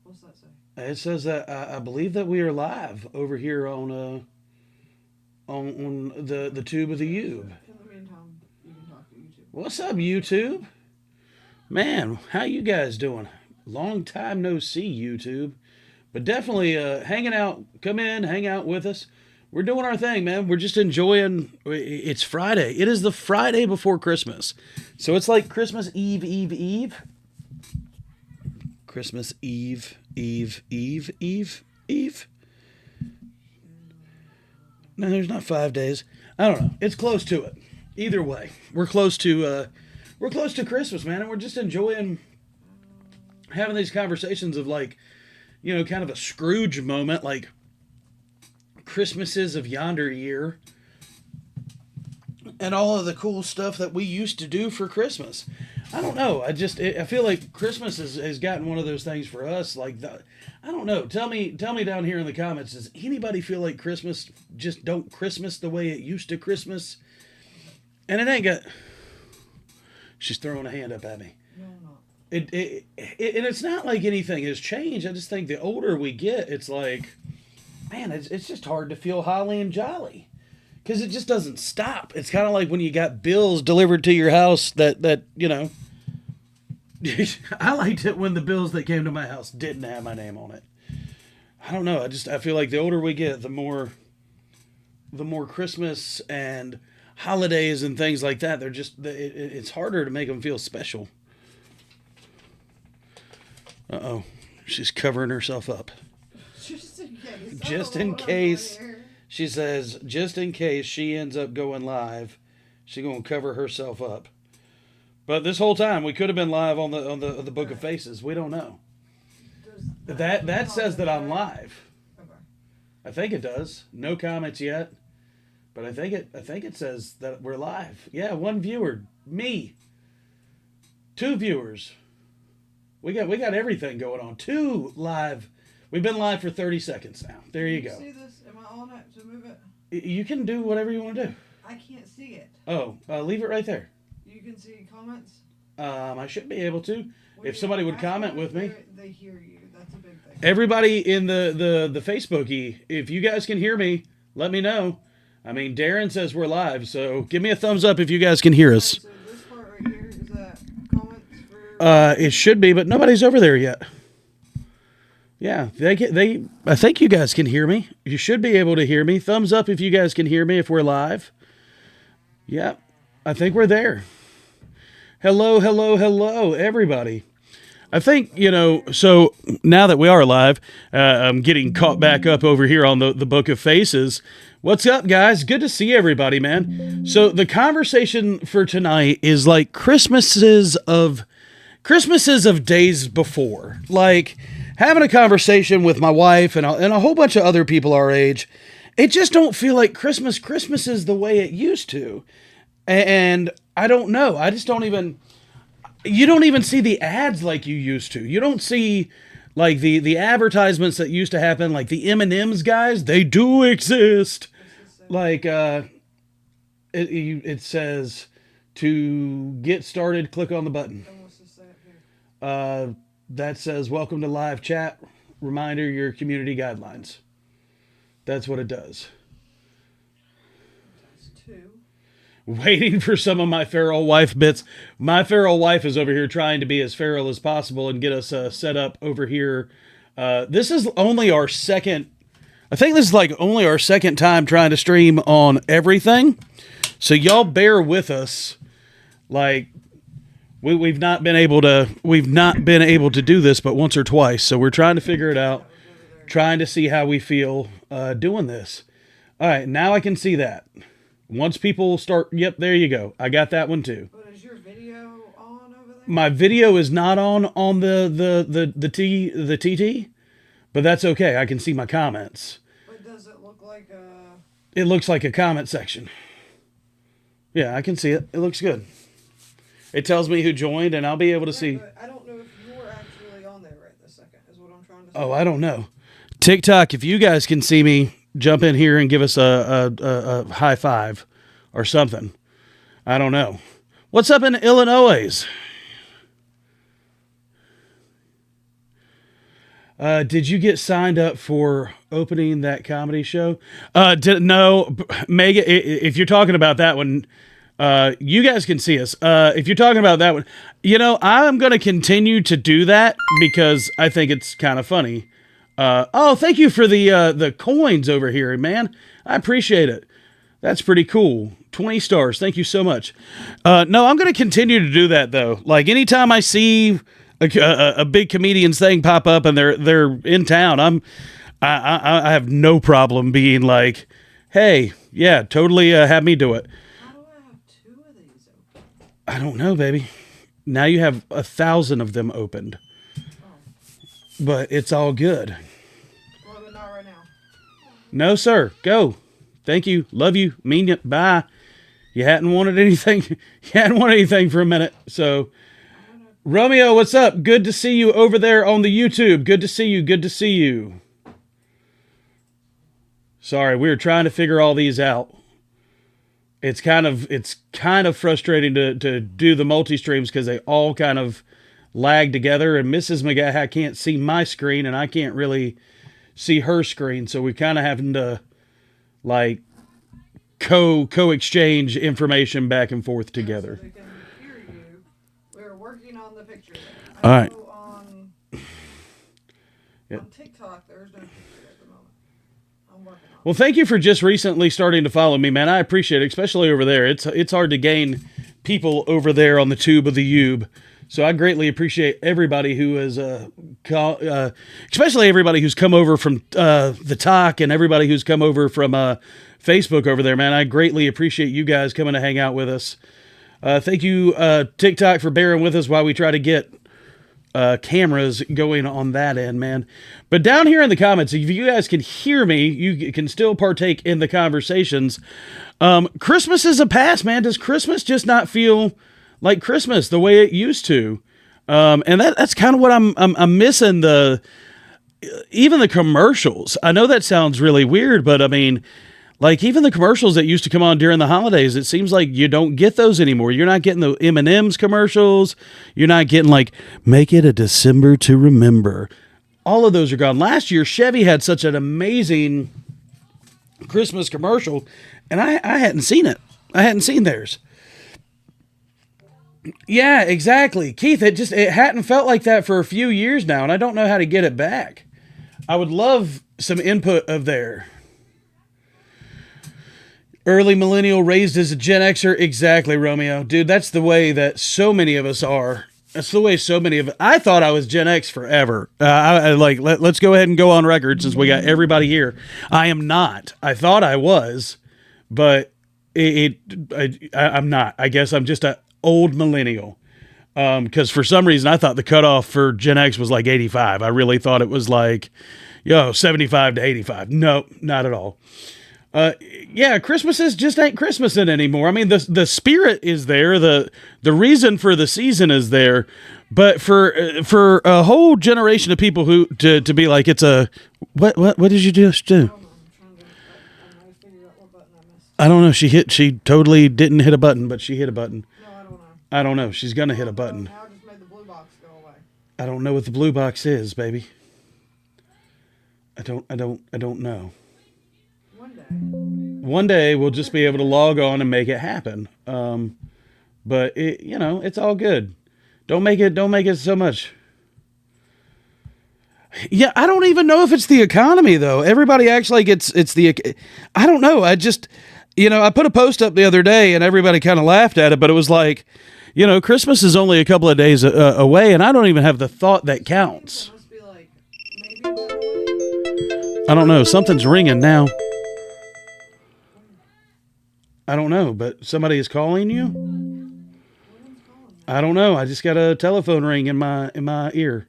What's that say? It says that I believe that we are live over here on the tube of the Ube. In the meantime, you can talk to YouTube. What's up, YouTube? Man, how you guys doing? Long time no see, YouTube. But definitely hanging out. Come in, hang out with us. We're doing our thing, man. We're just enjoying. It's Friday. It is the Friday before Christmas, so it's like Christmas Eve, Eve, Eve. Christmas Eve, Eve, Eve, Eve, Eve. No, there's not 5 days. I don't know. It's close to it. Either way, we're close to Christmas, man, and we're just enjoying having these conversations of like, kind of a Scrooge moment, like Christmases of yonder year, and all of the cool stuff that we used to do for Christmas. I don't know. I feel like Christmas has gotten one of those things for us. Like I don't know. Tell me down here in the comments. Does anybody feel like Christmas just don't Christmas the way it used to Christmas? And it ain't got. She's throwing a hand up at me. No, I'm not. And it's not like anything has changed. I just think the older we get, it's like, man, it's just hard to feel holly and jolly. Because it just doesn't stop. It's kind of like when you got bills delivered to your house that I liked it when the bills that came to my house didn't have my name on it. I don't know. I feel like the older we get, the more Christmas and holidays and things like that, it's harder to make them feel special. Uh-oh. She's covering herself up. Just in case. Just in case. She says, just in case she ends up going live, she's going to cover herself up. But this whole time, we could have been live on the Book of Faces. We don't know. That says that I'm live. Okay. I think it does. No comments yet, but I think it says that we're live. Yeah, one viewer, me. 2 viewers. We got everything going on. 2 live. We've been live for 30 seconds now. There you go. See this? Am I on it to move it? You can do whatever you want to do. I can't see it. Oh, leave it right there. You can see comments. I should be able to. Well, If somebody would comment with me. They hear you. That's a big thing. Everybody in the Facebookie, if you guys can hear me, let me know. I mean, Darren says we're live, so give me a thumbs up if you guys can hear us. So this part right here, is that comments for... It should be, but nobody's over there yet. Yeah, I think you guys can hear me. You should be able to hear me. Thumbs up if you guys can hear me if we're live. Yeah, I think we're there. Hello, hello, hello, everybody. I think, so now that we are live, I'm getting caught back up over here on the Book of Faces. What's up, guys? Good to see everybody, man. So the conversation for tonight is like Christmases of days before. Like having a conversation with my wife and a whole bunch of other people our age. It just don't feel like Christmas is the way it used to. And I don't know. I just don't even... You don't even see the ads like you used to. You don't see like the advertisements that used to happen, like the M&M's guys. They do exist. Like it says to get started, click on the button. And what's this say up here? That says welcome to live chat. Reminder, your community guidelines. That's what it does. That's 2. Waiting for some of my feral wife bits. My feral wife is over here trying to be as feral as possible and get us set up over here. This is only our second... I think this is like only our second time trying to stream on everything. So y'all bear with us. Like, we've not been able to do this but once or twice. So we're trying to figure it out. Trying to see how we feel doing this. All right, now I can see that. Once people start, yep, there you go. I got that one too. But is your video on over there? My video is not on the TT, but that's okay. I can see my comments. But does it look like a... It looks like a comment section. Yeah, I can see it. It looks good. It tells me who joined, and I'll be able to see. But I don't know if you're actually on there right this second, is what I'm trying to say. Oh, I don't know. TikTok, if you guys can see me, jump in here and give us a high five or something. I don't know. What's up in Illinois? Did you get signed up for opening that comedy show? No, Mega. If you're talking about that one, you guys can see us. If you're talking about that one, I'm going to continue to do that because I think it's kind of funny. Oh, thank you for the coins over here, man. I appreciate it. That's pretty cool. 20 stars. Thank you so much. No, I'm going to continue to do that though. Like anytime I see a big comedian's thing pop up and they're in town, I have no problem being like, hey, yeah, totally have me do it. How do I have 2 of these open? I don't know, baby. Now you have 1,000 of them opened. Oh. But it's all good. Well, but not right now. No, sir. Go. Thank you. Love you. Mean it. Bye. You hadn't wanted anything. You hadn't wanted anything for a minute. So, Romeo, what's up? Good to see you over there on the YouTube. Good to see you. Good to see you. Sorry, we were trying to figure all these out. It's kind of frustrating to do the multi-streams because they all kind of lag together, and Mrs. McGaha can't see my screen and I can't really see her screen, so we kind of having to like co-exchange information back and forth together. So they can hear you. We're working on the picture. All right. On TikTok, there's no picture at the moment. I'm working on it. Well, thank you for just recently starting to follow me, man. I appreciate it, especially over there. It's hard to gain people over there on the tube of the Ube. So I greatly appreciate everybody who has, especially everybody who's come over from the talk and everybody who's come over from Facebook over there, man. I greatly appreciate you guys coming to hang out with us. Thank you, TikTok, for bearing with us while we try to get cameras going on that end, man. But down here in the comments, if you guys can hear me, you can still partake in the conversations. Christmas is a past, man. Does Christmas just not feel like Christmas the way it used to? And that's kind of what I'm missing. Even the commercials. I know that sounds really weird, but I mean, like even the commercials that used to come on during the holidays, it seems like you don't get those anymore. You're not getting the M&M's commercials. You're not getting like, make it a December to remember. All of those are gone. Last year, Chevy had such an amazing Christmas commercial, and I hadn't seen it. I hadn't seen theirs. Yeah, exactly. Keith, it hadn't felt like that for a few years now, and I don't know how to get it back. I would love some input of there. Early millennial raised as a Gen Xer. Exactly, Romeo. Dude, that's the way that so many of us are. That's the way so many of us. I thought I was Gen X forever. Let's go ahead and go on record since we got everybody here. I am not. I thought I was, but I'm not. I guess I'm just a old millennial. Because for some reason I thought the cutoff for Gen X was like 85. I really thought it was like, 75 to 85. No, not at all. Yeah, Christmas just ain't Christmasing anymore. I mean, the spirit is there. The reason for the season is there, but for a whole generation of people who to be like, it's a what did you just do? I don't know. She totally didn't hit a button, but she hit a button. No, I don't know. I don't know. She's gonna hit a button. Now I just made the blue box go away. I don't know what the blue box is, baby. I don't know. One day we'll just be able to log on and make it happen. But it's all good. Don't make it so much. Yeah, I don't even know if it's the economy though. Everybody acts like it's I don't know. I just, I put a post up the other day and everybody kind of laughed at it, but it was like, Christmas is only a couple of days away and I don't even have the thought that counts. It must be like maybe a better way. I don't know. Something's ringing now. I don't know, but somebody is calling you? I don't know. I just got a telephone ring in my ear.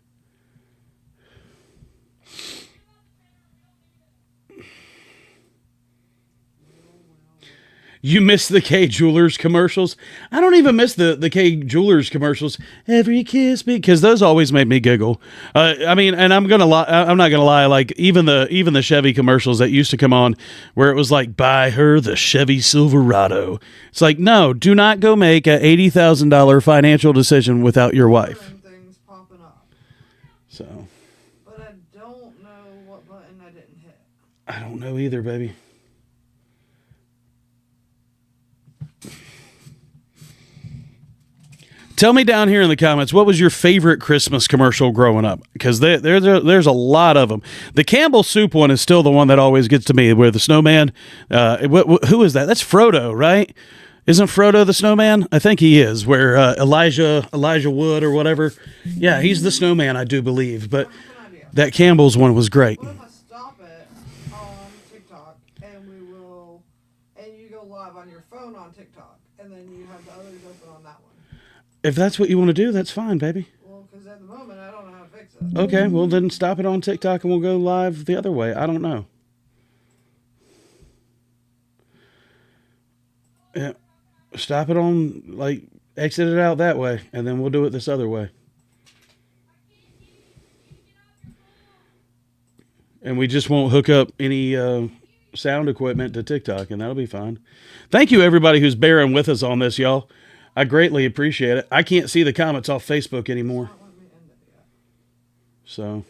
You miss the K Jewelers commercials? I don't even miss the K Jewelers commercials. Every kiss because those always made me giggle. I mean, and I'm not gonna lie. Like even the Chevy commercials that used to come on, where it was like, buy her the Chevy Silverado. It's like, no, do not go make a $80,000 financial decision without your wife. Things popping up. So, But I don't know what button I didn't hit. I don't know either, baby. Tell me down here in the comments, what was your favorite Christmas commercial growing up? Because there's a lot of them. The Campbell Soup one is still the one that always gets to me, where the snowman, who is that? That's Frodo, right? Isn't Frodo the snowman? I think he is, where Elijah Wood or whatever. Yeah, he's the snowman, I do believe. But that Campbell's one was great. What if I stop it on TikTok and you go live on your phone on TikTok, and then you have the others open on that one? If that's what you want to do, that's fine, baby. Well, because at the moment I don't know how to fix it. Okay, well then stop it on TikTok and we'll go live the other way. I don't know. Yeah, stop it on, like, exit it out that way, and then we'll do it this other way. And we just won't hook up any sound equipment to TikTok, and that'll be fine. Thank you, everybody who's bearing with us on this, y'all. I greatly appreciate it. I can't see the comments off Facebook anymore. So,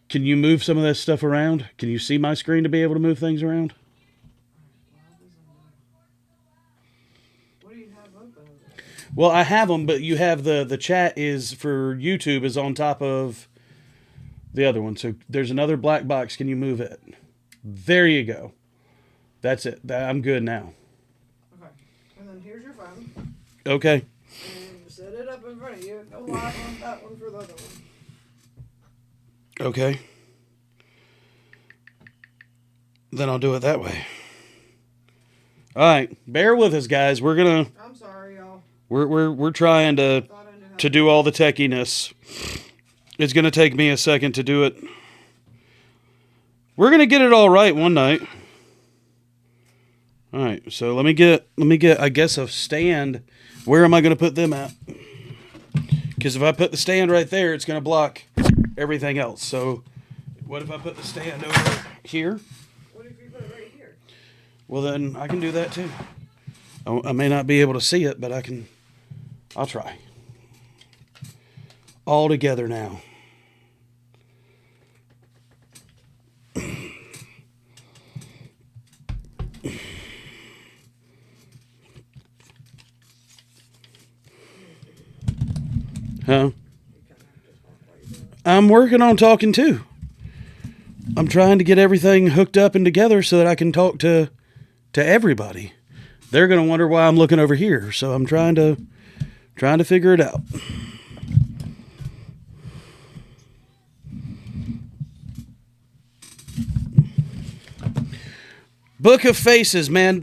can you move some of this stuff around? Can you see my screen to be able to move things around? What do you have open? Well, I have them, but you have the chat is for YouTube is on top of the other one. So there's another black box. Can you move it? There you go. That's it. I'm good now. Okay. And then here's your phone. Okay. And set it up in front of you. Go live on that one for the other one. Okay. Then I'll do it that way. All right. Bear with us, guys. I'm sorry, y'all. We're trying to do all the techiness. It's going to take me a second to do it. We're going to get it all right one night. All right, so let me get, I guess, a stand. Where am I going to put them at? Because if I put the stand right there, it's going to block everything else. So what if I put the stand over here? What if you put it right here? Well, then I can do that too. I may not be able to see it, but I'll try. All together now. Huh? I'm working on talking too. I'm trying to get everything hooked up and together so that I can talk to everybody. They're going to wonder why I'm looking over here, so I'm trying to figure it out. Book of Faces, man.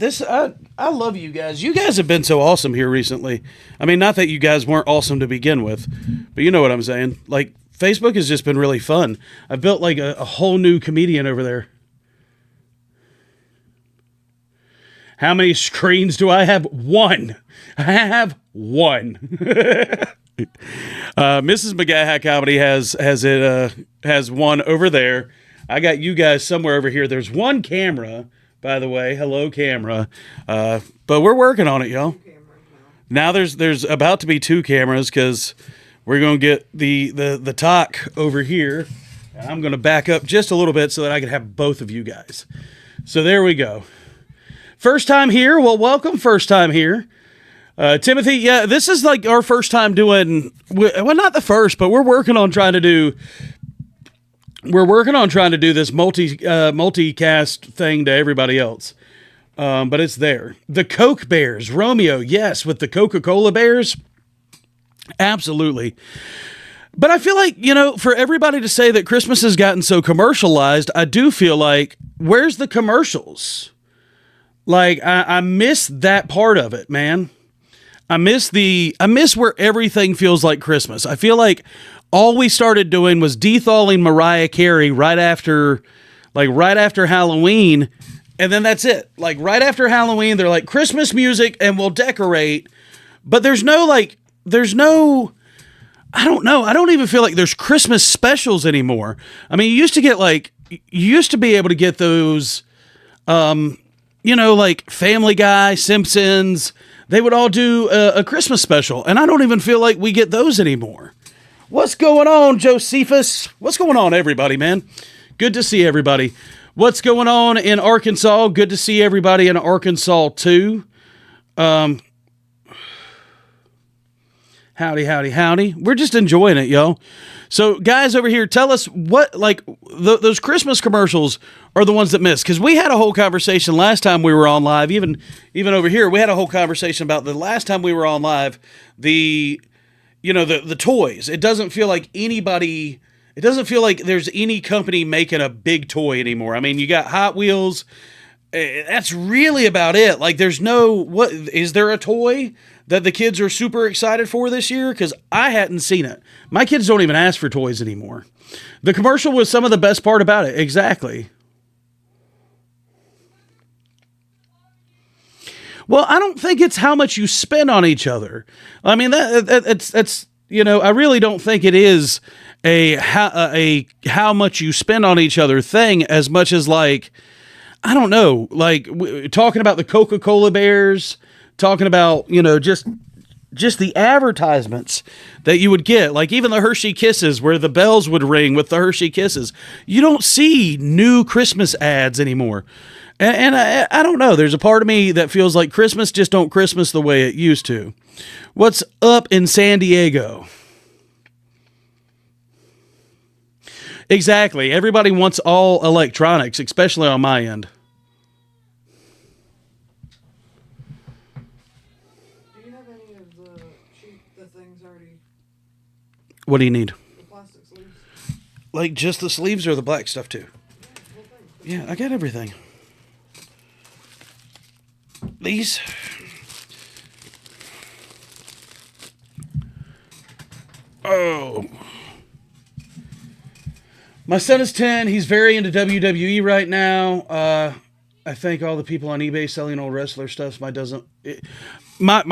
I love you guys. You guys have been so awesome here recently. I mean, not that you guys weren't awesome to begin with, but you know what I'm saying. Like, Facebook has just been really fun. I've built like a whole new comedian over there. How many screens do I have? One. I have one. Mrs. McGaha Comedy has one over there. I got you guys somewhere over here. There's one camera. By the way, hello camera. But we're working on it, y'all. Now there's about to be two cameras because we're going to get the talk over here. And I'm going to back up just a little bit so that I can have both of you guys. So there we go. First time here. Well, welcome. First time here. Timothy, yeah, this is like our first time doing, well, not the first, but we're working on trying to do this multicast thing to everybody else. But it's there. The Coke Bears. Romeo, yes, with the Coca-Cola Bears. Absolutely. But I feel like, for everybody to say that Christmas has gotten so commercialized, I do feel like, where's the commercials? Like, I miss that part of it, man. I miss where everything feels like Christmas. I feel like all we started doing was dethalling Mariah Carey right after Halloween. And then that's it. Like right after Halloween, they're like Christmas music and we'll decorate. But there's no, I don't know. I don't even feel like there's Christmas specials anymore. I mean, you used to be able to get those, like Family Guy, Simpsons. They would all do a Christmas special. And I don't even feel like we get those anymore. What's going on, Josephus? What's going on, everybody, man? Good to see everybody. What's going on in Arkansas? Good to see everybody in Arkansas, too. Howdy, howdy, howdy. We're just enjoying it, yo. So, guys over here, tell us what, like, those Christmas commercials are the ones that miss. Because we had a whole conversation last time we were on live, even over here, we had a whole conversation about the last time we were on live, the toys. It doesn't feel like there's any company making a big toy anymore. I mean, you got Hot Wheels. That's really about it. Like, is there a toy that the kids are super excited for this year? Because I hadn't seen it. My kids don't even ask for toys anymore. The commercial was some of the best part about it. Exactly. Well, I don't think it's how much you spend on each other. I mean, that's I really don't think it is a how much you spend on each other thing as much as, like, I don't know, like talking about the Coca-Cola bears, talking about, just the advertisements that you would get, like even the Hershey Kisses where the bells would ring with the Hershey Kisses. You don't see new Christmas ads anymore. And I don't know. There's a part of me that feels like Christmas just don't Christmas the way it used to. What's up in San Diego? Exactly. Everybody wants all electronics, especially on my end. Do you have any of the things already? What do you need? The plastic sleeves? Like just the sleeves or the black stuff too? Yeah, I got everything. These. Oh. My son is 10. He's very into WWE right now. I thank all the people on eBay selling old wrestler stuff. My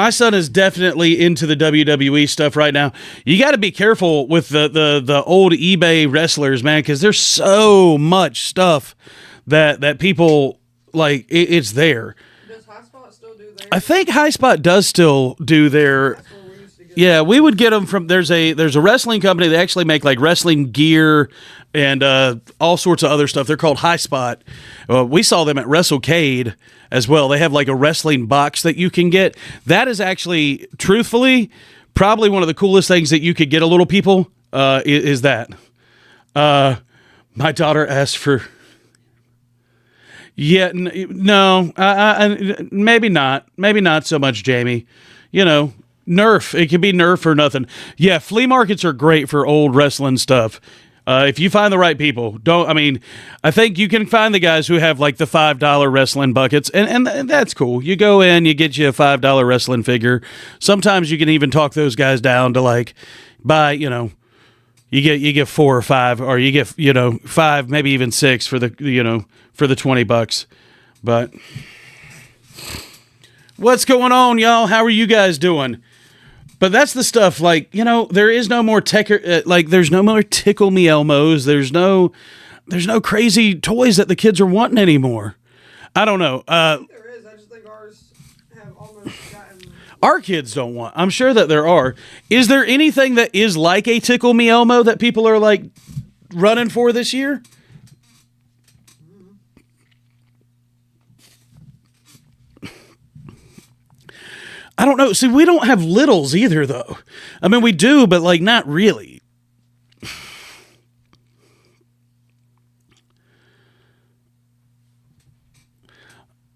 son is definitely into the WWE stuff right now. You got to be careful with the old eBay wrestlers, man, because there's so much stuff that people like. It's there. Does High Spot still do theirs? I think High Spot does still do their. Yeah, we would get them from. There's a wrestling company. They actually make like wrestling gear and all sorts of other stuff. They're called High Spot. We saw them at WrestleCade as well. They have like a wrestling box that you can get. That is actually, truthfully, probably one of the coolest things that you could get a little people. Is that? My daughter asked for. Yeah, no, maybe not. Maybe not so much, Jamie. Nerf. It can be Nerf or nothing. Yeah, flea markets are great for old wrestling stuff. If you find the right people. I think you can find the guys who have like the $5 wrestling buckets, and that's cool. You go in, you get you a $5 wrestling figure. Sometimes you can even talk those guys down to like buy, you get 4 or 5, or you get, 5, maybe even 6 for the, for the $20. But what's going on, y'all? How are you guys doing? But that's the stuff, like, there is no more there's no more Tickle Me Elmos. There's no crazy toys that the kids are wanting anymore. I don't know. There is. I just think ours have almost gotten. Our kids don't want. I'm sure that there are. Is there anything that is like a Tickle Me Elmo that people are like running for this year? I don't know. See, we don't have littles either, though. I mean, we do, but like not really.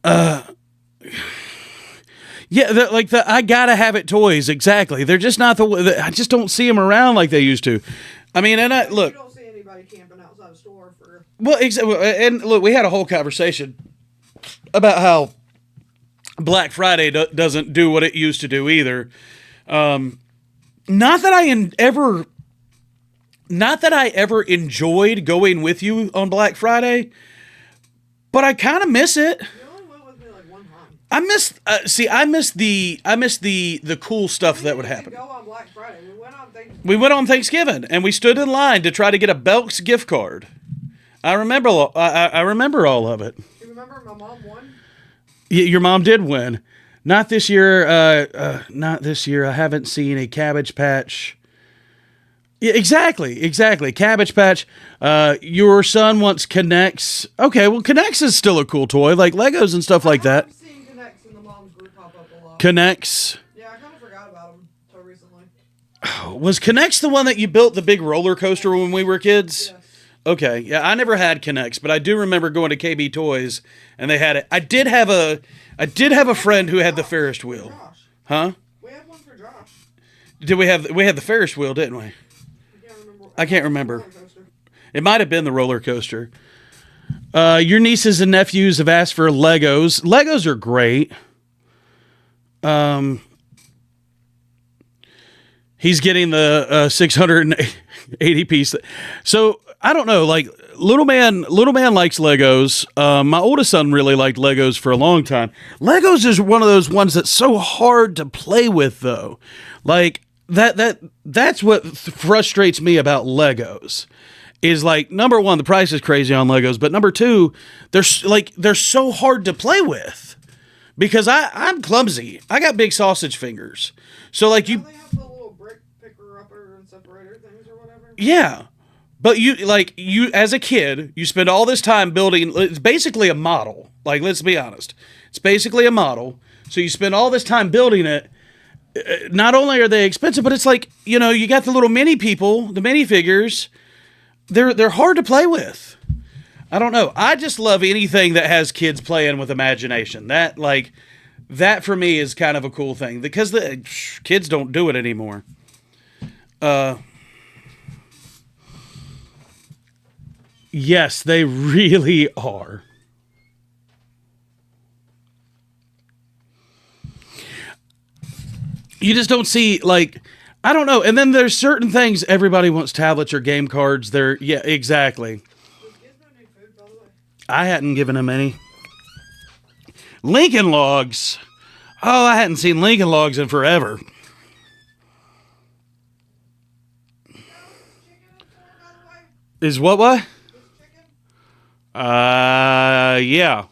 Yeah, I gotta have it toys. Exactly. They're just not I just don't see them around like they used to. I mean, and look. You don't see anybody camping outside a store for. Well, and look, we had a whole conversation about how Black Friday doesn't do what it used to do either. Not that I ever enjoyed going with you on Black Friday, but I kind of miss it. You only went with me like one time. I miss the cool stuff that would happen. Go on Black Friday. We went on Thanksgiving and we stood in line to try to get a Belk's gift card. I remember all of it. You remember my mom won? Your mom did win. Not this year. Not this year. I haven't seen a Cabbage Patch. Yeah, exactly. Cabbage Patch. Your son wants Connects. Okay, well, Connects is still a cool toy, like Legos and stuff like that. I've seen Connects in the mom's group pop up a lot. Connects. Yeah, I kind of forgot about them until recently. Was Connects the one that you built the big roller coaster when we were kids? Yes. Okay, yeah, I never had Connects, but I do remember going to KB Toys and they had it. I did have a friend who had the Ferris wheel. Josh. Huh? We had one for Josh. Did we had the Ferris wheel, didn't we? I can't remember. Roller coaster. It might have been the roller coaster. Your nieces and nephews have asked for Legos. Legos are great. He's getting the 680 piece. So I don't know. Like little man likes Legos. My oldest son really liked Legos for a long time. Legos is one of those ones that's so hard to play with, though. Like that's what frustrates me about Legos. Is like, number one, the price is crazy on Legos, but number two, they're so hard to play with because I'm clumsy. I got big sausage fingers. So like Don't they have the little brick picker upper and separator things or whatever? yeah. But you as a kid, you spend all this time building, it's basically a model. Like, let's be honest. It's basically a model. So you spend all this time building it. Not only are they expensive, but it's like, you got the little mini people, the minifigures. They're hard to play with. I don't know. I just love anything that has kids playing with imagination. That for me is kind of a cool thing because the kids don't do it anymore. Yes, they really are. You just don't see, like, I don't know. And then there's certain things, everybody wants tablets or game cards. Yeah, exactly. Does Gizmo need food, by the way? I hadn't given him any. Lincoln Logs. Oh, I hadn't seen Lincoln Logs in forever. Chicken in the store, by the way? Is what? Is chicken? Yeah.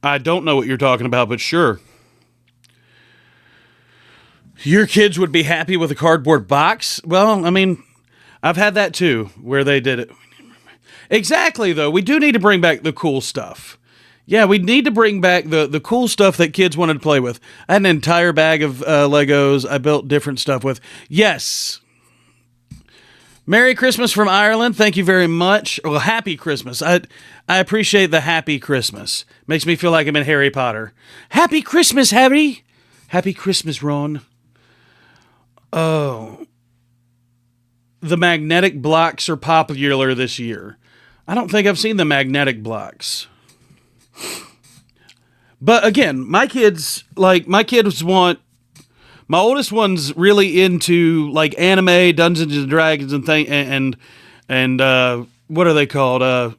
I don't know what you're talking about, but sure. Your kids would be happy with a cardboard box? Well, I mean, I've had that too, where they did it. Exactly, though. We do need to bring back the cool stuff. Yeah, we need to bring back the cool stuff that kids wanted to play with. I had an entire bag of Legos I built different stuff with. Yes. Merry Christmas from Ireland. Thank you very much. Well, happy Christmas. I appreciate the happy Christmas. Makes me feel like I'm in Harry Potter. Happy Christmas, Harry. Happy Christmas, Ron. Oh. The magnetic blocks are popular this year. I don't think I've seen the magnetic blocks. But again, my kids want, my oldest one's really into like anime, Dungeons and Dragons and and what are they called?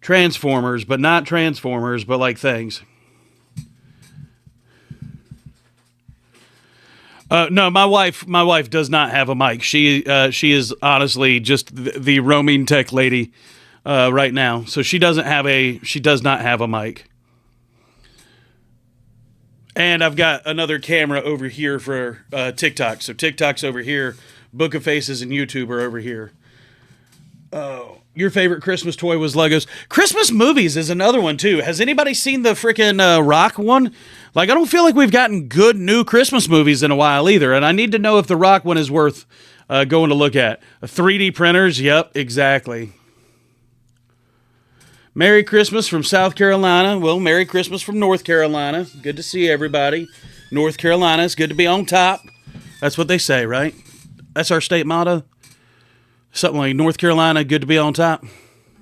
Transformers, but not Transformers, but like things. No, my wife does not have a mic. She is honestly just the roaming tech lady right now. So she does not have a mic. And I've got another camera over here for TikTok. So TikTok's over here, Book of Faces and YouTube are over here. Oh, your favorite Christmas toy was Legos. Christmas movies is another one too. Has anybody seen the freaking Rock one? Like, I don't feel like we've gotten good new Christmas movies in a while either. And I need to know if the Rock one is worth going to look at. 3D printers? Yep, exactly. Merry Christmas from South Carolina. Well, Merry Christmas from North Carolina. Good to see everybody. North Carolina, it's good to be on top. That's what they say, right? That's our state motto. Something like North Carolina, good to be on top. I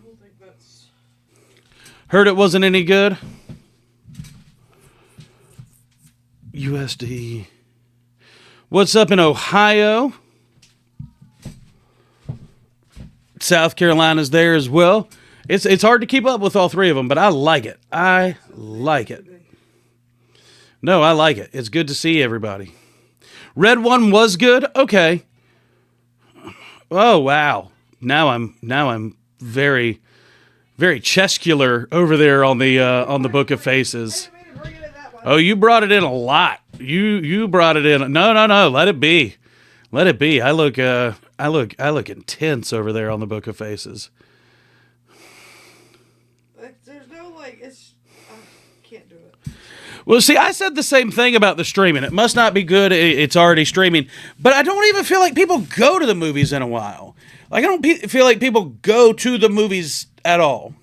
don't think that's... Heard it wasn't any good. USD. What's up in Ohio? South Carolina's there as well. It's hard to keep up with all three of them, but I like it. I like it. No, I like it. It's good to see everybody. Red one was good. Okay. Oh wow. Now I'm very, very chescular over there on the Book of Faces. Oh, you brought it in a lot. You brought it in. No. Let it be. Let it be. I look intense over there on the Book of Faces. There's no it's. I can't do it. Well, see, I said the same thing about the streaming. It must not be good. It's already streaming. But I don't even feel like people go to the movies in a while. Like, I don't feel like people go to the movies at all.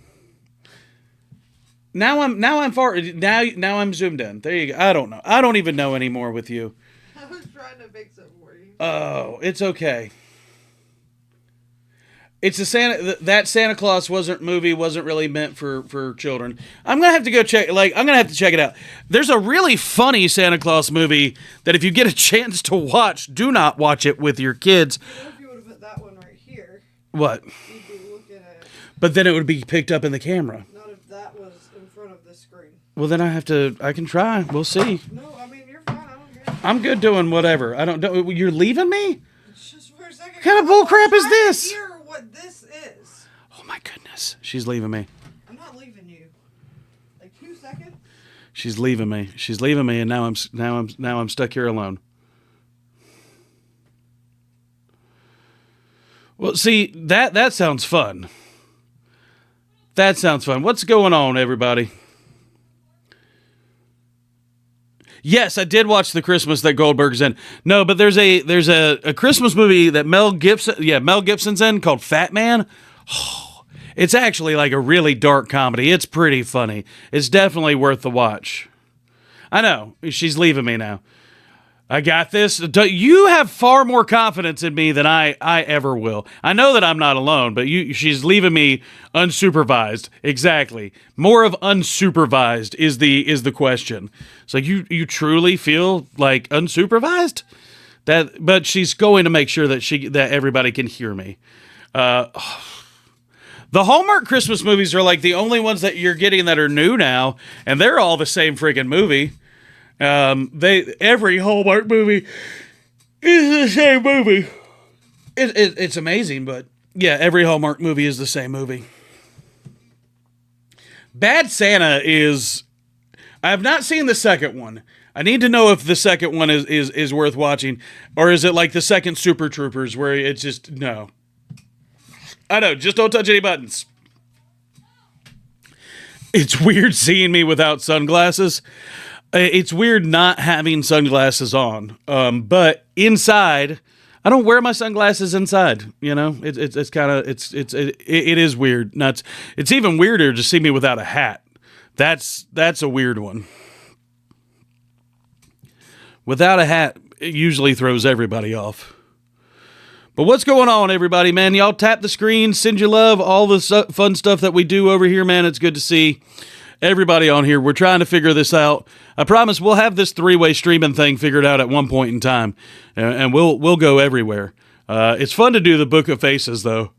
Now I'm zoomed in. There you go. I don't know. I don't even know anymore with you. I was trying to make something for you. Oh, it's okay. It's that Santa Claus movie wasn't really meant for children. I'm gonna have to go check. I'm gonna have to check it out. There's a really funny Santa Claus movie that if you get a chance to watch, do not watch it with your kids. You know, if you would have put that one right here. What? You'd be looking at. But then it would be picked up in the camera. Not if that was in front of the screen. Well, then I can try. We'll see. No, I mean you're fine. I don't care. I'm good doing whatever. You're leaving me? Just for a second. What kind of bull crap is this? Hear what this is. Oh my goodness. She's leaving me. I'm not leaving you. 2 seconds. She's leaving me. She's leaving me, and now I'm stuck here alone. Well, see, that sounds fun. That sounds fun. What's going on, everybody? Yes, I did watch the Christmas that Goldberg's in. No, but there's a Christmas movie that Mel Gibson's in called Fat Man. Oh, it's actually like a really dark comedy. It's pretty funny. It's definitely worth the watch. I know. She's leaving me now. I got this. You have far more confidence in me than I ever will. I know that I'm not alone, but she's leaving me unsupervised. Exactly. More of unsupervised is the question. It's like you truly feel like unsupervised? But she's going to make sure that everybody can hear me. The Hallmark Christmas movies are like the only ones that you're getting that are new now, and they're all the same friggin' movie. Every Hallmark movie is the same movie. It's amazing, but yeah, every Hallmark movie is the same movie. Bad Santa is. I have not seen the second one. I need to know if the second one is worth watching, or is it like the second Super Troopers where it's just no. I know, just don't touch any buttons. It's weird seeing me without sunglasses. It's weird not having sunglasses on, but inside, I don't wear my sunglasses inside. You know, it is weird. Nuts. It's even weirder to see me without a hat. That's a weird one. Without a hat, it usually throws everybody off. But what's going on, everybody, man? Y'all tap the screen, send you love, all the fun stuff that we do over here, man. It's good to see everybody on here. We're trying to figure this out. I promise we'll have this three-way streaming thing figured out at one point in time, and we'll go everywhere. It's fun to do the Book of Faces, though.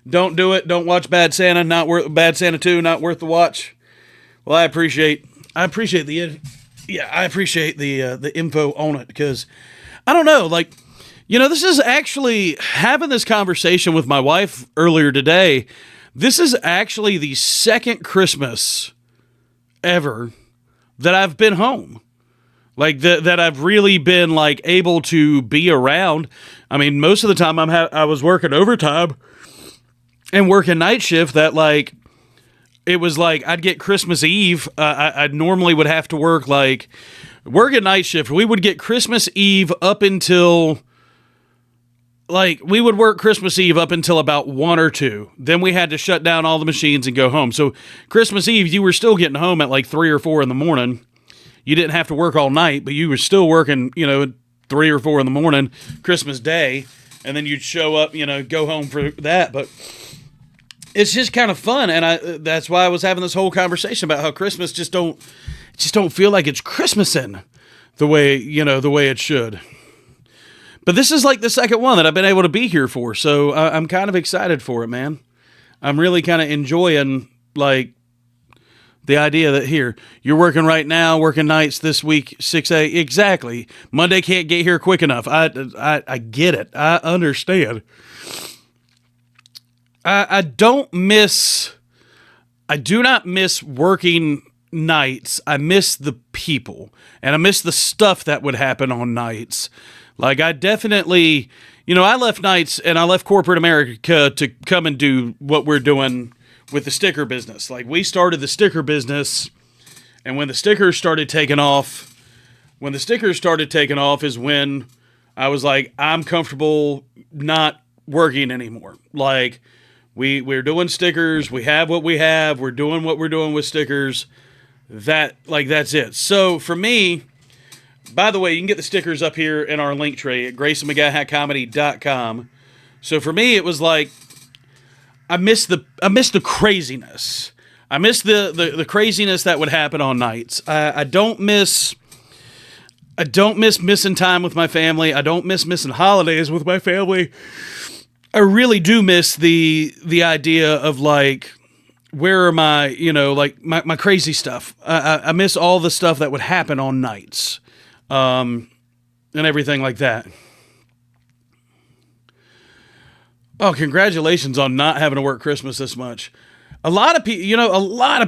Don't do it. Don't watch Bad Santa. Bad Santa 2. Not worth the watch. Well, I appreciate the info on it, because I don't know, this is actually having this conversation with my wife earlier today. This is actually the second Christmas ever that I've been home. That I've really been able to be around. I mean, most of the time I was working overtime and working night shift. It was I'd get Christmas Eve. I normally would have to work work at night shift. We would get Christmas Eve up until we would work Christmas Eve up until about 1 or 2. Then we had to shut down all the machines and go home. So Christmas Eve, you were still getting home at 3 or 4 in the morning. You didn't have to work all night, but you were still working, 3 or 4 in the morning, Christmas Day. And then you'd show up, go home for that. But it's just kind of fun. And that's why I was having this whole conversation about how Christmas just don't feel like it's Christmasing the way it should. But this is the second one that I've been able to be here for, so I'm kind of excited for it, man. I'm really kind of enjoying, the idea that here, you're working right now, working nights this week, 6 a.m. Exactly. Monday can't get here quick enough. I get it. I understand. I do not miss working nights, I miss the people, and I miss the stuff that would happen on nights. Like, I definitely, I left nights and I left corporate America to come and do what we're doing with the sticker business. Like, we started the sticker business, and when the stickers started taking off is when I was like, I'm comfortable not working anymore. Like, we're doing stickers, we have what we have, we're doing what we're doing with stickers. That's it. So for me, by the way, you can get the stickers up here in our link tray at GraysonMcGahaComedy.com. So for me, it was like, I miss the craziness. I miss the craziness that would happen on nights. I don't miss missing time with my family. I don't miss missing holidays with my family. I really do miss the idea of, like, where are my, my crazy stuff. I miss all the stuff that would happen on nights, and everything like that. Oh, congratulations on not having to work Christmas this much. A lot of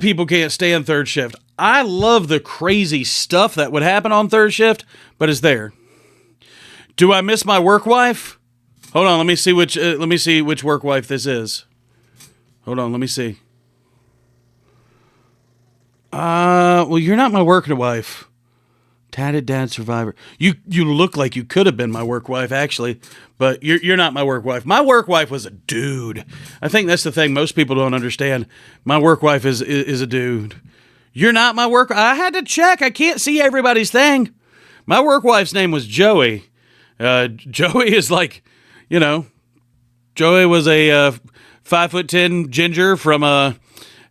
people can't stand third shift. I love the crazy stuff that would happen on third shift, but it's there. Do I miss my work wife? Hold on, let me see which work wife this is. Hold on, let me see. Well, you're not my work wife. Tatted dad survivor. You look like you could have been my work wife, actually, but you're not my work wife. My work wife was a dude. I think that's the thing most people don't understand. My work wife is a dude. You're not my work. I had to check. I can't see everybody's thing. My work wife's name was Joey. Joey is like, Joey was a 5'10" ginger from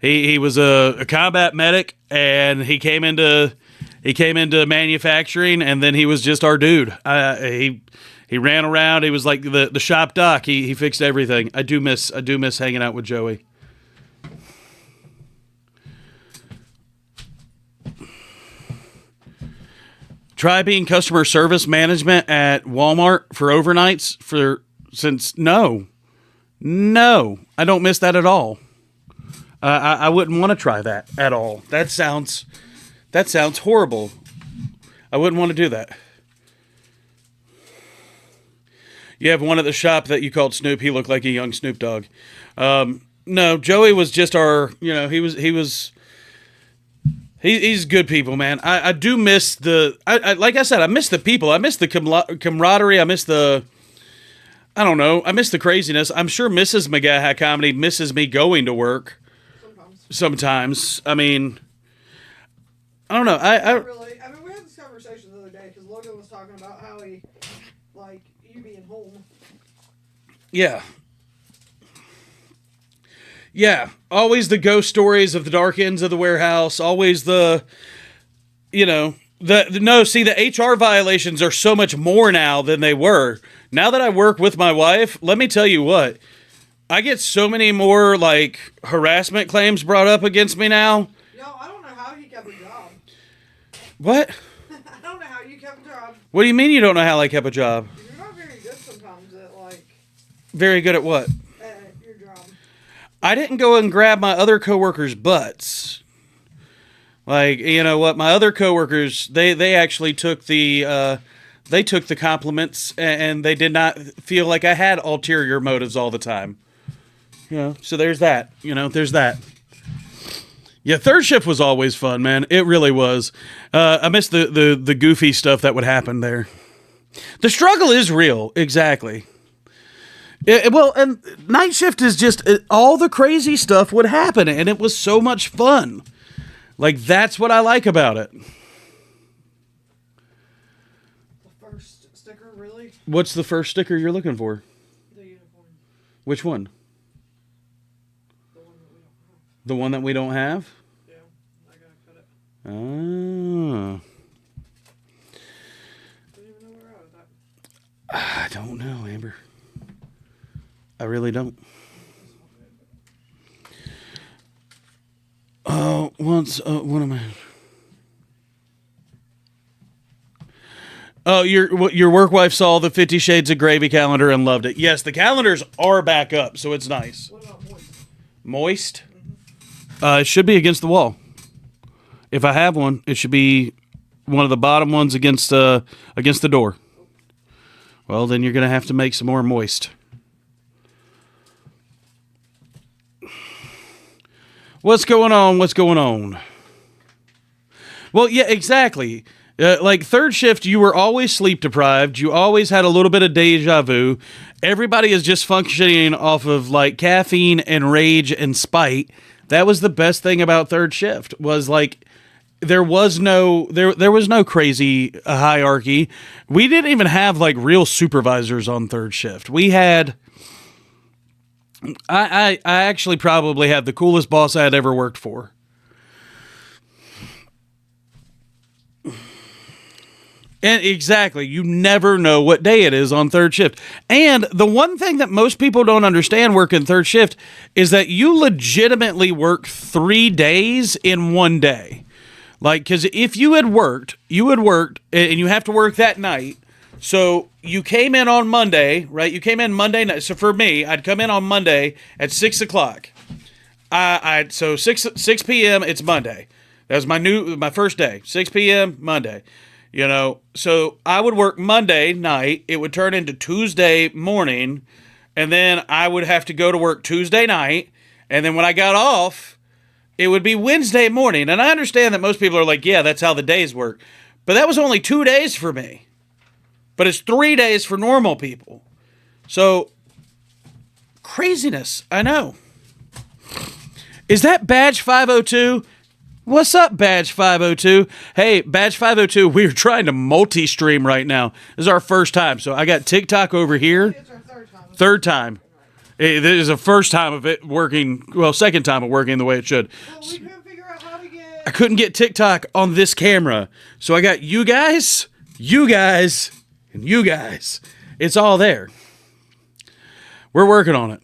he was a combat medic, and he came into manufacturing, and then he was just our dude. He ran around. He was like the shop doc. He fixed everything. I do miss hanging out with Joey. Try being customer service management at Walmart for overnights no, I don't miss that at all. I wouldn't want to try that at all. That sounds horrible. I wouldn't want to do that. You have one at the shop that you called Snoop. He looked like a young Snoop Dogg. No, Joey was just our, he's good people, man. I do miss like I said, I miss the people. I miss the camaraderie. I miss I miss the craziness. I'm sure Mrs. McGaha Comedy misses me going to work. Sometimes. I mean, I don't know. We had this conversation the other day because Logan was talking about how he, like, you being home. Yeah. Yeah. Always the ghost stories of the dark ends of the warehouse. Always the HR violations are so much more now than they were. Now that I work with my wife, let me tell you what. I get so many more, like, harassment claims brought up against me now. I don't know how he kept a job. What? I don't know how you kept a job. What do you mean you don't know how I kept a job? You're not very good sometimes at, like... Very good at what? At your job. I didn't go and grab my other coworkers' butts. Like, you know what? My other coworkers, they actually took the... They took the compliments, and they did not feel like I had ulterior motives all the time. So there's that. There's that. Yeah, third shift was always fun, man. It really was. I miss the goofy stuff that would happen there. The struggle is real, exactly. And night shift is just all the crazy stuff would happen, and it was so much fun. Like, that's what I like about it. The first sticker, really? What's the first sticker you're looking for? The uniform. Which one? The one that we don't have. The one that we don't have? Yeah, I gotta cut it. Oh. Don't even know where I was at. I don't know, Amber. I really don't. Oh, what am I? Oh, your work wife saw the 50 Shades of Gravy calendar and loved it. Yes, the calendars are back up, so it's nice. What about moist? Moist? It should be against the wall. If I have one, it should be one of the bottom ones against the door. Well, then you're going to have to make some more moist. What's going on? What's going on? Well, yeah, exactly. Like third shift, you were always sleep deprived. You always had a little bit of deja vu. Everybody is just functioning off of like caffeine and rage and spite. That was the best thing about third shift was like there was no crazy hierarchy. We didn't even have like real supervisors on third shift. We had I actually probably had the coolest boss I had ever worked for. And exactly, you never know what day it is on third shift. And the one thing that most people don't understand working third shift is that you legitimately work 3 days in one day. Like, because if you had worked, and you have to work that night. So you came in on Monday, right? You came in Monday night. So for me, I'd come in on Monday at 6 o'clock. So 6 p.m. It's Monday. That was my first day. 6 p.m. Monday. You know, so I would work Monday night. It would turn into Tuesday morning, and then I would have to go to work Tuesday night. And then when I got off, it would be Wednesday morning. And I understand that most people are like, yeah, that's how the days work. But that was only 2 days for me. But it's 3 days for normal people. So, craziness. I know. Is that Badge 502? What's up, Badge 502? Hey, Badge 502, we're trying to multi-stream right now. This is our first time. So I got TikTok over here. It's our third time. Third time. This is the first time of it working, well, second time of working the way it should. Well, we couldn't figure out how to get... I couldn't get TikTok on this camera. So I got you guys, and you guys. It's all there. We're working on it.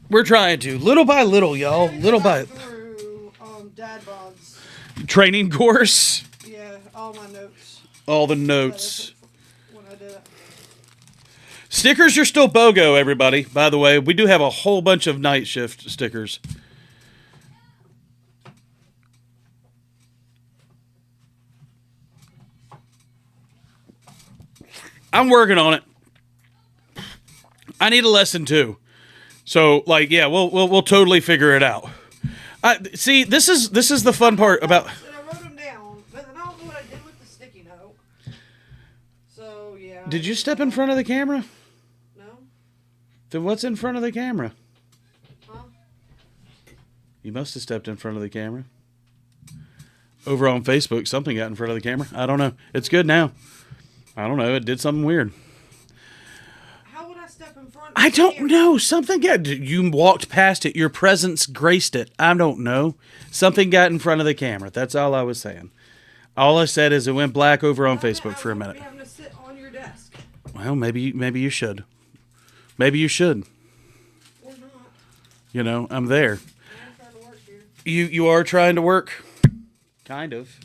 We're trying to, little by little, y'all. Little by through Dad Bod's. Training course. Yeah, all my notes. All the notes. When I did it. Stickers are still BOGO, everybody. By the way, we do have a whole bunch of night shift stickers. I'm working on it. I need a lesson too. So, like, yeah, we'll totally figure it out. See, this is the fun part about. And I wrote them down, but then I don't know what I did with the sticky note. So yeah. Did you step in front of the camera? No. Then what's in front of the camera? Huh? You must have stepped in front of the camera. Over on Facebook, something got in front of the camera. I don't know. It's good now. I don't know. It did something weird. I don't know. Something got... You walked past it. Your presence graced it. I don't know. Something got in front of the camera. That's all I was saying. All I said is it went black over on Facebook for a minute. Having to sit on your desk. Well, maybe you should. Maybe you should. Or not. You know, I'm there. I'm trying to work here. You are trying to work? Kind of.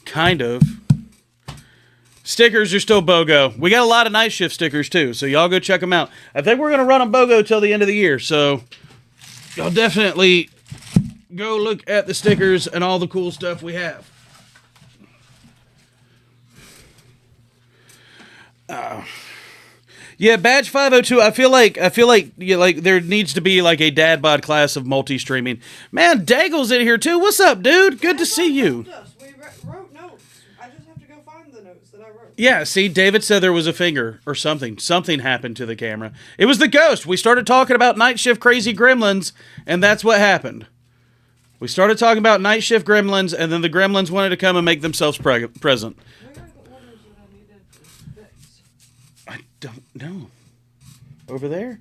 Kind of. Stickers are still BOGO. We got a lot of night shift stickers too, so y'all go check them out. I think we're going to run them BOGO till the end of the year, so y'all definitely go look at the stickers and all the cool stuff we have. Yeah, Badge 502. I feel like there needs to be like a dad bod class of multi-streaming. Man, Daggle's in here too. What's up, dude? Good to see you. We wrote notes. I just have to go find the notes that I wrote. Yeah, see, David said there was a finger or something. Something happened to the camera. It was the ghost. We started talking about night shift crazy gremlins, and that's what happened. We started talking about night shift gremlins, and then the gremlins wanted to come and make themselves present. Where are the orders that I needed to fix? I don't know. Over there?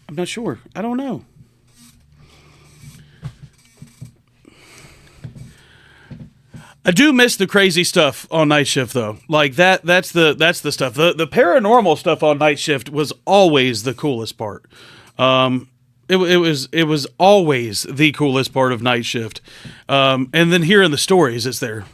I'm not sure. I don't know. I do miss the crazy stuff on night shift though. Like that's the stuff. The paranormal stuff on night shift was always the coolest part. It was always the coolest part of night shift. And then hearing the stories, it's there.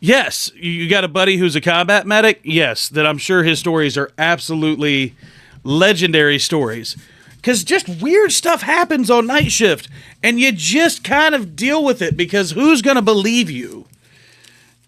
Yes, you got a buddy who's a combat medic? Yes, that I'm sure his stories are absolutely legendary stories. Because just weird stuff happens on night shift, and you just kind of deal with it because who's going to believe you?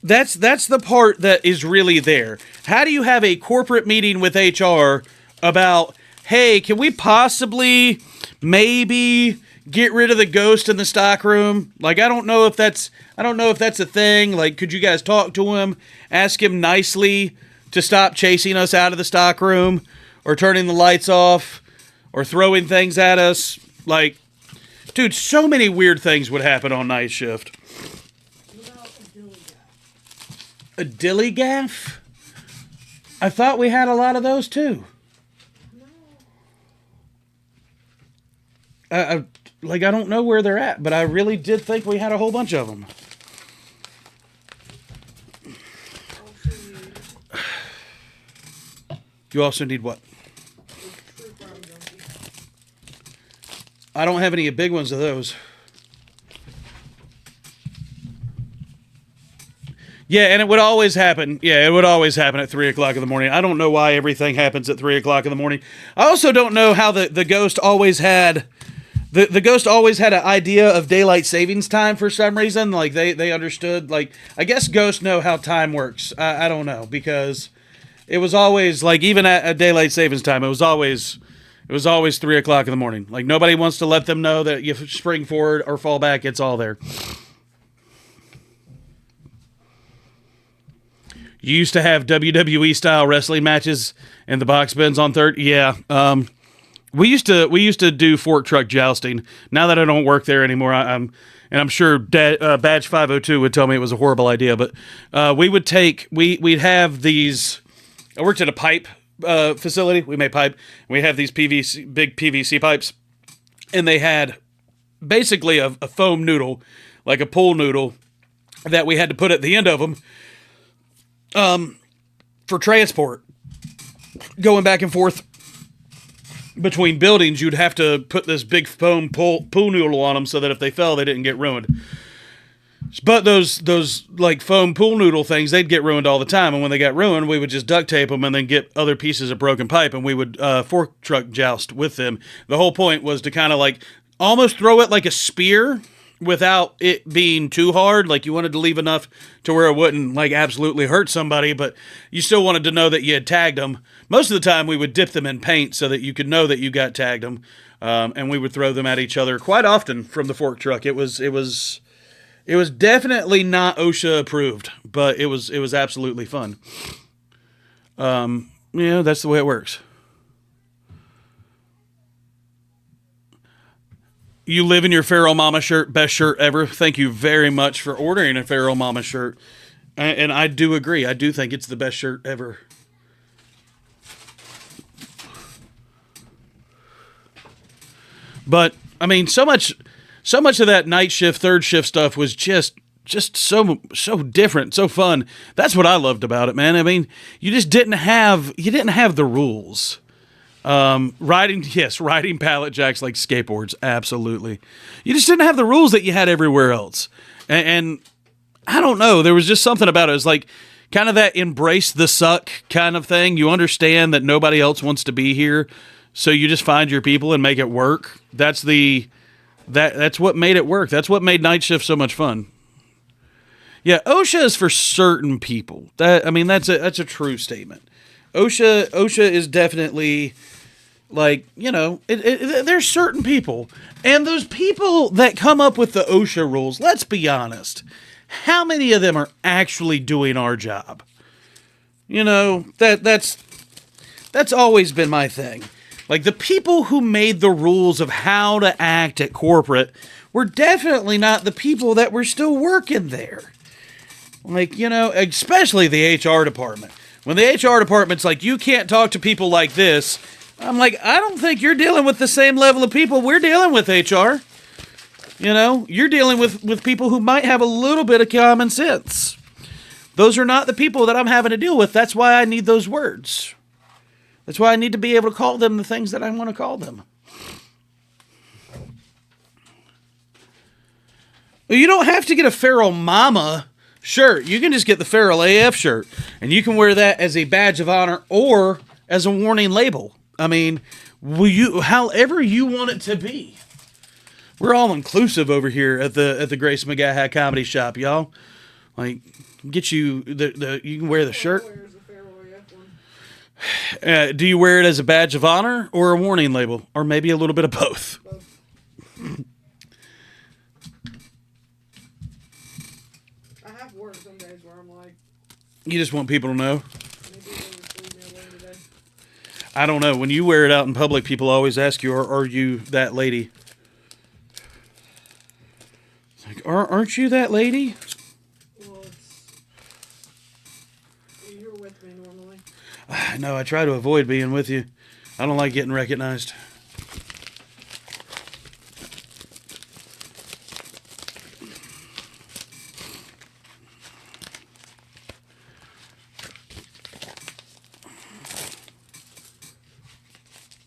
That's the part that is really there. How do you have a corporate meeting with HR about, hey, can we possibly maybe get rid of the ghost in the stock room? Like, I don't know if that's a thing. Like, could you guys talk to him, ask him nicely to stop chasing us out of the stock room or turning the lights off or throwing things at us? Like, dude, so many weird things would happen on night shift. A dilly gaff? I thought we had a lot of those too. I don't know where they're at, but I really did think we had a whole bunch of them. You also need what? I don't have any big ones of those. Yeah, and it would always happen. Yeah, it would always happen at 3 o'clock in the morning. I don't know why everything happens at 3 o'clock in the morning. I also don't know how the ghost always had... The ghost always had an idea of daylight savings time for some reason. Like, they understood. Like, I guess ghosts know how time works. I don't know, because it was always, like, even at daylight savings time, it was always 3 o'clock in the morning. Like, nobody wants to let them know that you spring forward or fall back. It's all there. You used to have WWE style wrestling matches in the box bins on third. Yeah. We used to do fork truck jousting. Now that I don't work there anymore, I'm sure Badge 502 would tell me it was a horrible idea, but we'd have these. I worked at a pipe facility. We made pipe. We have these big PVC pipes, and they had basically a foam noodle, like a pool noodle, that we had to put at the end of them for transport. Going back and forth between buildings, you'd have to put this big foam pool noodle on them so that if they fell, they didn't get ruined. But those like foam pool noodle things, they'd get ruined all the time. And when they got ruined, we would just duct tape them and then get other pieces of broken pipe, and we would fork truck joust with them. The whole point was to kind of like almost throw it like a spear without it being too hard. Like, you wanted to leave enough to where it wouldn't like absolutely hurt somebody, but you still wanted to know that you had tagged them. Most of the time we would dip them in paint so that you could know that you got tagged them. And we would throw them at each other quite often from the fork truck. It was definitely not OSHA approved, but it was absolutely fun. Yeah, that's the way it works. You live in your Feral Mama shirt, best shirt ever. Thank you very much for ordering a Feral Mama shirt. And I do agree. I do think it's the best shirt ever. But, I mean, so much of that night shift, third shift stuff was just so different, so fun. That's what I loved about it, man. I mean, you didn't have the rules. Riding pallet jacks like skateboards, absolutely. You just didn't have the rules that you had everywhere else. And I don't know, there was just something about it. It was like kind of that embrace the suck kind of thing. You understand that nobody else wants to be here, so you just find your people and make it work. That's what made it work. That's what made night shift so much fun. Yeah, OSHA is for certain people. That's a true statement. OSHA is definitely, like, there's certain people. And those people that come up with the OSHA rules, let's be honest, how many of them are actually doing our job? That's always been my thing. Like, the people who made the rules of how to act at corporate were definitely not the people that were still working there. Like, especially the HR department. When the HR department's like, you can't talk to people like this, I'm like, I don't think you're dealing with the same level of people we're dealing with, HR. You're dealing with people who might have a little bit of common sense. Those are not the people that I'm having to deal with. That's why I need those words. That's why I need to be able to call them the things that I want to call them. Well, you don't have to get a Feral Mama shirt. You can just get the Feral AF shirt, and you can wear that as a badge of honor or as a warning label. I mean, however you want it to be. We're all inclusive over here at the Grace McGaha Comedy Shop, y'all. Like, get you you can wear the shirt. Do you wear it as a badge of honor or a warning label, or maybe a little bit of both? I have work some days where I'm like, You just want people to know. maybe they'll just leave me alone today. I don't know. When you wear it out in public, people always ask you, "Are you that lady?" It's like, aren't you that lady? Well, you're with me normally. No, I try to avoid being with you. I don't like getting recognized.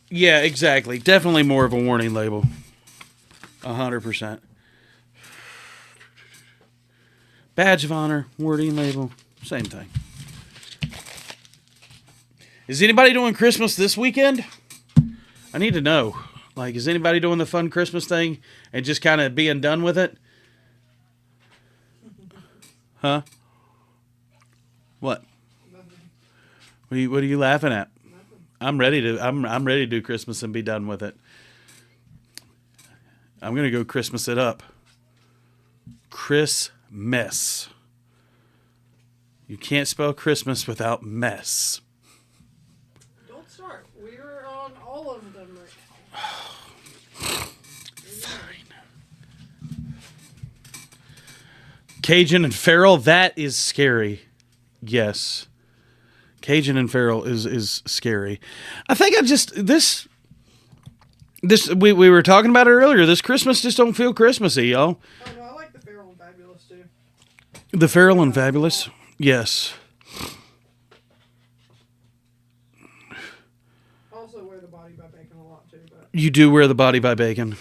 Yeah, exactly. Definitely more of a warning label. 100%. Badge of honor, warning label, same thing. Is anybody doing Christmas this weekend? I need to know. Like, is anybody doing the fun Christmas thing and just kind of being done with it? Huh? What? What are you laughing at? I'm ready to do Christmas and be done with it. I'm gonna go Christmas it up. Christmas. You can't spell Christmas without mess. Don't start. We're on all of them right now. Fine. Cajun and Farrell, that is scary. Yes. Cajun and Farrell is scary. I think we were talking about it earlier. This Christmas just don't feel Christmassy, y'all. Oh no, I like the Feral and Fabulous too. The Feral and Fabulous? Yes. Also wear the Body by Bacon a lot too, but You do wear the Body by Bacon.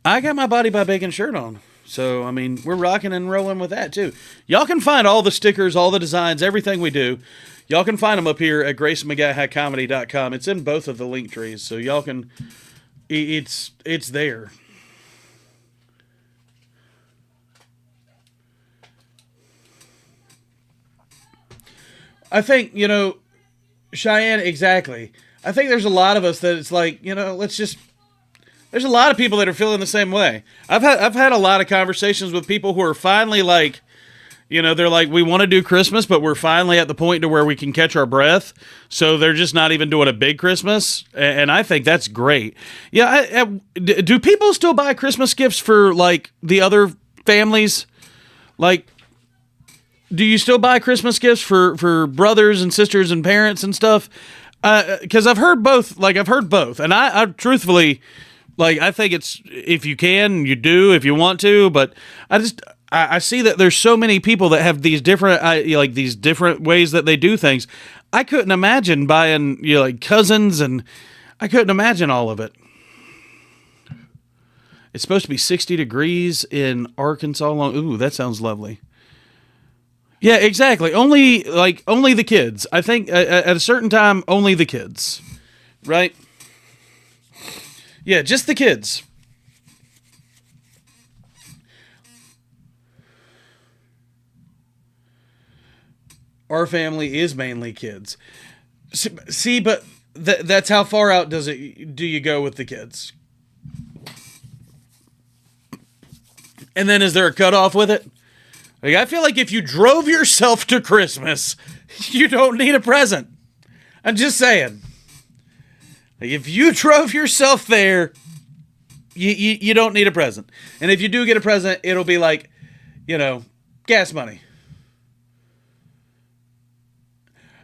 I got my Body by Bacon shirt on. So, I mean, we're rocking and rolling with that, too. Y'all can find all the stickers, all the designs, everything we do. Y'all can find them up here at gracemcgahacomedy.com. It's in both of the link trees, so y'all can... It's there. I think, Cheyenne, exactly. I think there's a lot of us that it's like, let's just... There's a lot of people that are feeling the same way. I've had a lot of conversations with people who are finally like, they're like, we want to do Christmas, but we're finally at the point to where we can catch our breath. So they're just not even doing a big Christmas. And I think that's great. Yeah. Do people still buy Christmas gifts for like the other families? Like, do you still buy Christmas gifts for brothers and sisters and parents and stuff? Cause I've heard both, and I truthfully, like, I think it's, if you can, you do, if you want to, but I see that there's so many people that have these different, these different ways that they do things. I couldn't imagine buying, like cousins, and I couldn't imagine all of it. It's supposed to be 60 degrees in Arkansas. Ooh, that sounds lovely. Yeah, exactly. Only the kids. I think at a certain time, only the kids. Right? Yeah, just the kids. Our family is mainly kids. See, but that's how far out do you go with the kids? And then is there a cutoff with it? Like, I feel like if you drove yourself to Christmas, you don't need a present. I'm just saying. Like, if you drove yourself there, you don't need a present. And if you do get a present, it'll be like, gas money.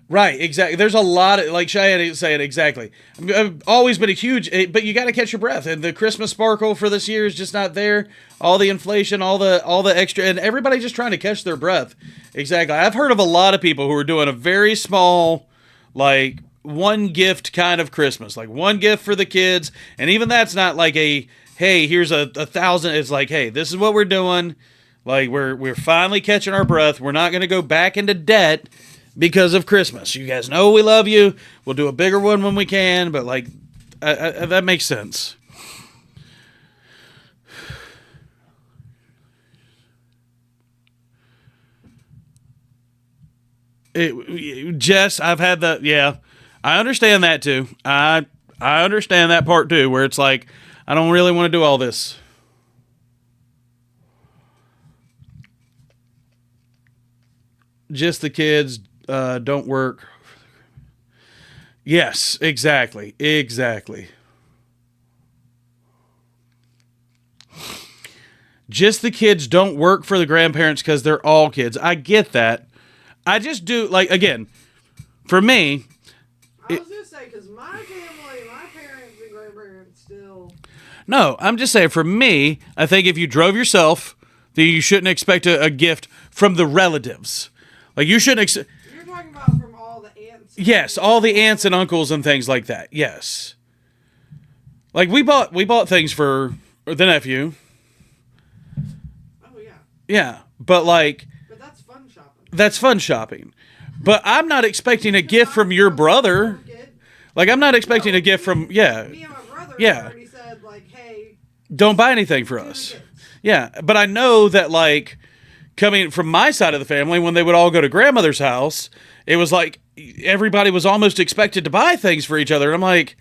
Right, exactly. There's a lot of, like Cheyenne is saying, exactly. I've always been a huge, but you got to catch your breath. And the Christmas sparkle for this year is just not there. All the inflation, all the extra, and everybody just trying to catch their breath. Exactly. I've heard of a lot of people who are doing a very small, like, one gift kind of Christmas, like one gift for the kids, and even that's not like a, hey, here's a 1,000. It's like, hey, this is what we're doing. Like, we're finally catching our breath. We're not going to go back into debt. because of Christmas. You guys know we love you. We'll do a bigger one when we can, but like, that makes sense. Jess, I've had the, yeah, I understand that too. I understand that part too, where it's like, I don't really want to do all this. Just the kids don't work. Yes, exactly. Just the kids don't work for the grandparents because they're all kids. I get that. I just do, like, again, for me. I was going to say, because my family, my parents and grandparents still. No, I'm just saying, for me, I think if you drove yourself, then you shouldn't expect a gift from the relatives. Like, you shouldn't expect. You're talking about from all the aunts. Yes, all the aunts and uncles and things like that. Yes. Like, we bought things for the nephew. Oh, yeah. Yeah, but like. But that's fun shopping. That's fun shopping. But I'm not expecting a gift from your brother. Like, I'm not expecting a gift from, yeah. Me and my brother already said, like, hey. Don't buy anything for us. Yeah, but I know that, like, coming from my side of the family, when they would all go to grandmother's house, it was like everybody was almost expected to buy things for each other. And I'm like,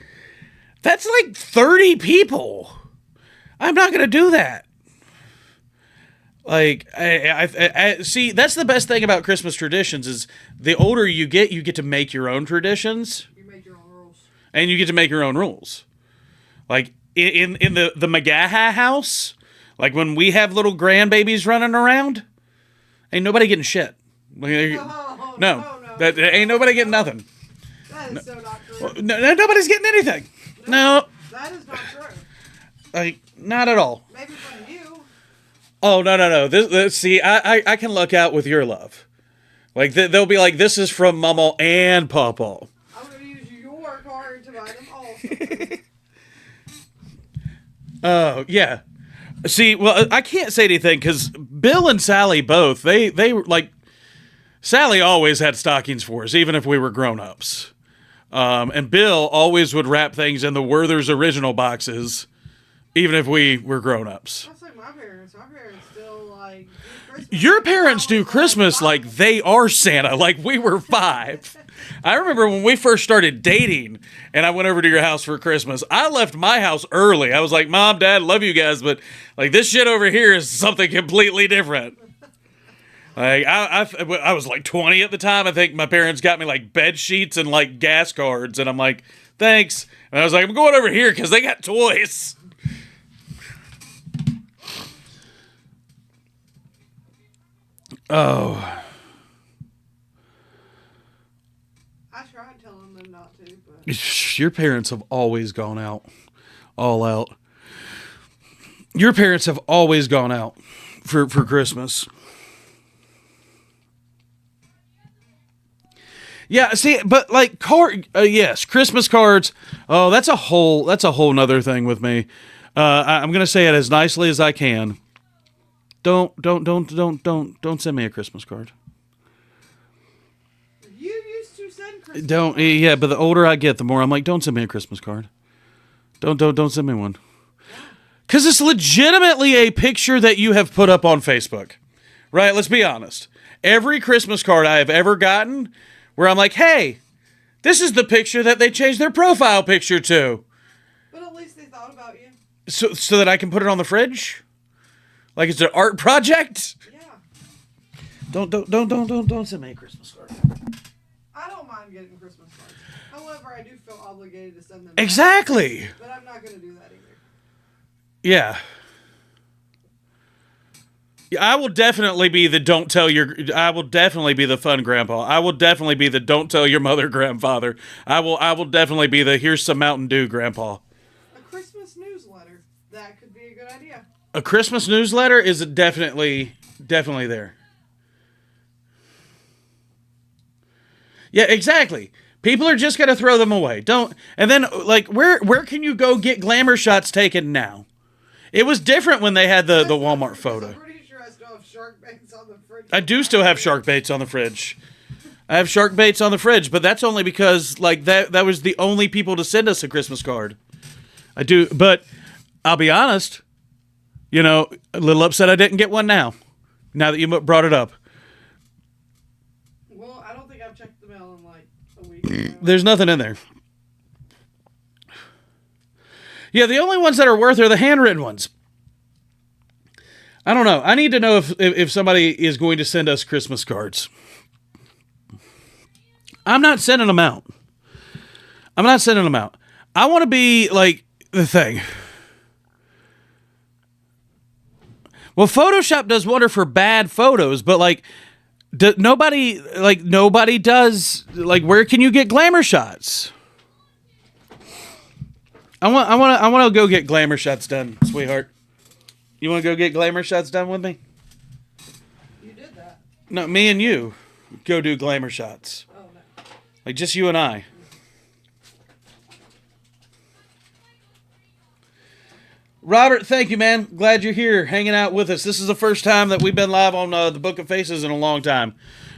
that's like 30 people. I'm not going to do that. Like, I see, that's the best thing about Christmas traditions is the older you get to make your own traditions. You make your own rules. And you get to make your own rules. Like, in the McGaha house, like when we have little grandbabies running around, ain't nobody getting shit. No. That ain't nobody getting nothing. That is so not true. Well, nobody's getting anything. No. That is not true. Like, not at all. Maybe from you. Oh, no. This, see, I can luck out with your love. Like, they'll be like, this is from Mama and Papa. I'm going to use your card to buy them all. Oh, yeah. See, well, I can't say anything because Bill and Sally both, they like, Sally always had stockings for us, even if we were grown-ups. And Bill always would wrap things in the Werther's original boxes, even if we were grown-ups. That's like my parents. My parents still, like, do Christmas. Your parents do Christmas like they are Santa, like we were 5. I remember when we first started dating and I went over to your house for Christmas, I left my house early. I was like, Mom, Dad, love you guys, but like this shit over here is something completely different. Like I was like 20 at the time. I think my parents got me like bed sheets and like gas cards, and I'm like, thanks. And I was like, I'm going over here because they got toys. Oh. I tried telling them not to, but Your parents have always gone out. All out. Your parents have always gone out for Christmas. Yeah, see, but like yes, Christmas cards. Oh, that's a whole nother thing with me. I'm gonna say it as nicely as I can. Don't send me a Christmas card. you used to send Christmas Don't. cards. Yeah, but the older I get, the more I'm like, don't send me a Christmas card. Don't send me one. Because it's legitimately a picture that you have put up on Facebook, right? Let's be honest. Every Christmas card I have ever gotten, where I'm like, hey, this is the picture that they changed their profile picture to. But at least they thought about you. So that I can put it on the fridge? Like it's an art project? Yeah. Don't send me a Christmas card. I don't mind getting Christmas cards. However, I do feel obligated to send them. Exactly. But I'm not going to do that either. Yeah. I will definitely be the I will definitely be the fun grandpa. I will definitely be the don't tell your mother grandfather. I will definitely be the here's some Mountain Dew grandpa. A Christmas newsletter. That could be a good idea. A Christmas newsletter is definitely there. Yeah, exactly. People are just going to throw them away. And then like where can you go get glamour shots taken now? It was different when they had the Walmart photo. I'm pretty sure I still have shark baits on the fridge. I do still have shark baits on the fridge. I have shark baits on the fridge, but that's only because like that was the only people to send us a Christmas card. I do, but I'll be honest, you know, a little upset I didn't get one now that you brought it up. Well, I don't think I've checked the mail in like a week. There's nothing in there. Yeah, the only ones that are worth are the handwritten ones. I don't know. I need to know if somebody is going to send us Christmas cards. I'm not sending them out. I'm not sending them out. I want to be like the thing. Well, Photoshop does wonder for bad photos, but like nobody does like where can you get glamour shots? I want to go get glamour shots done, sweetheart. You want to go get glamour shots done with me? You did that. No, me and you go do glamour shots. Oh no. Like just you and I. Robert, thank you, man. Glad you're here hanging out with us. This is the first time that we've been live on the Book of Faces in a long time.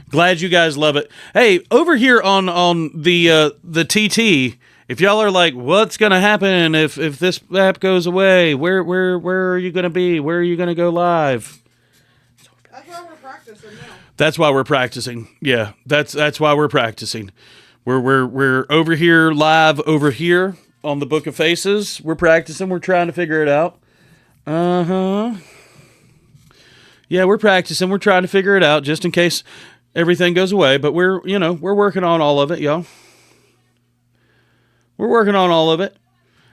Glad you guys love it. Hey, over here on the TT, if y'all are like, what's going to happen if this app goes away? Where are you going to be? Where are you going to go live? That's why we're practicing now. That's why we're practicing. Yeah, that's why we're practicing. We're over here live over here on the Book of Faces. We're practicing. We're trying to figure it out. Yeah, we're practicing. We're trying to figure it out just in case everything goes away. But we're working on all of it, y'all. We're working on all of it.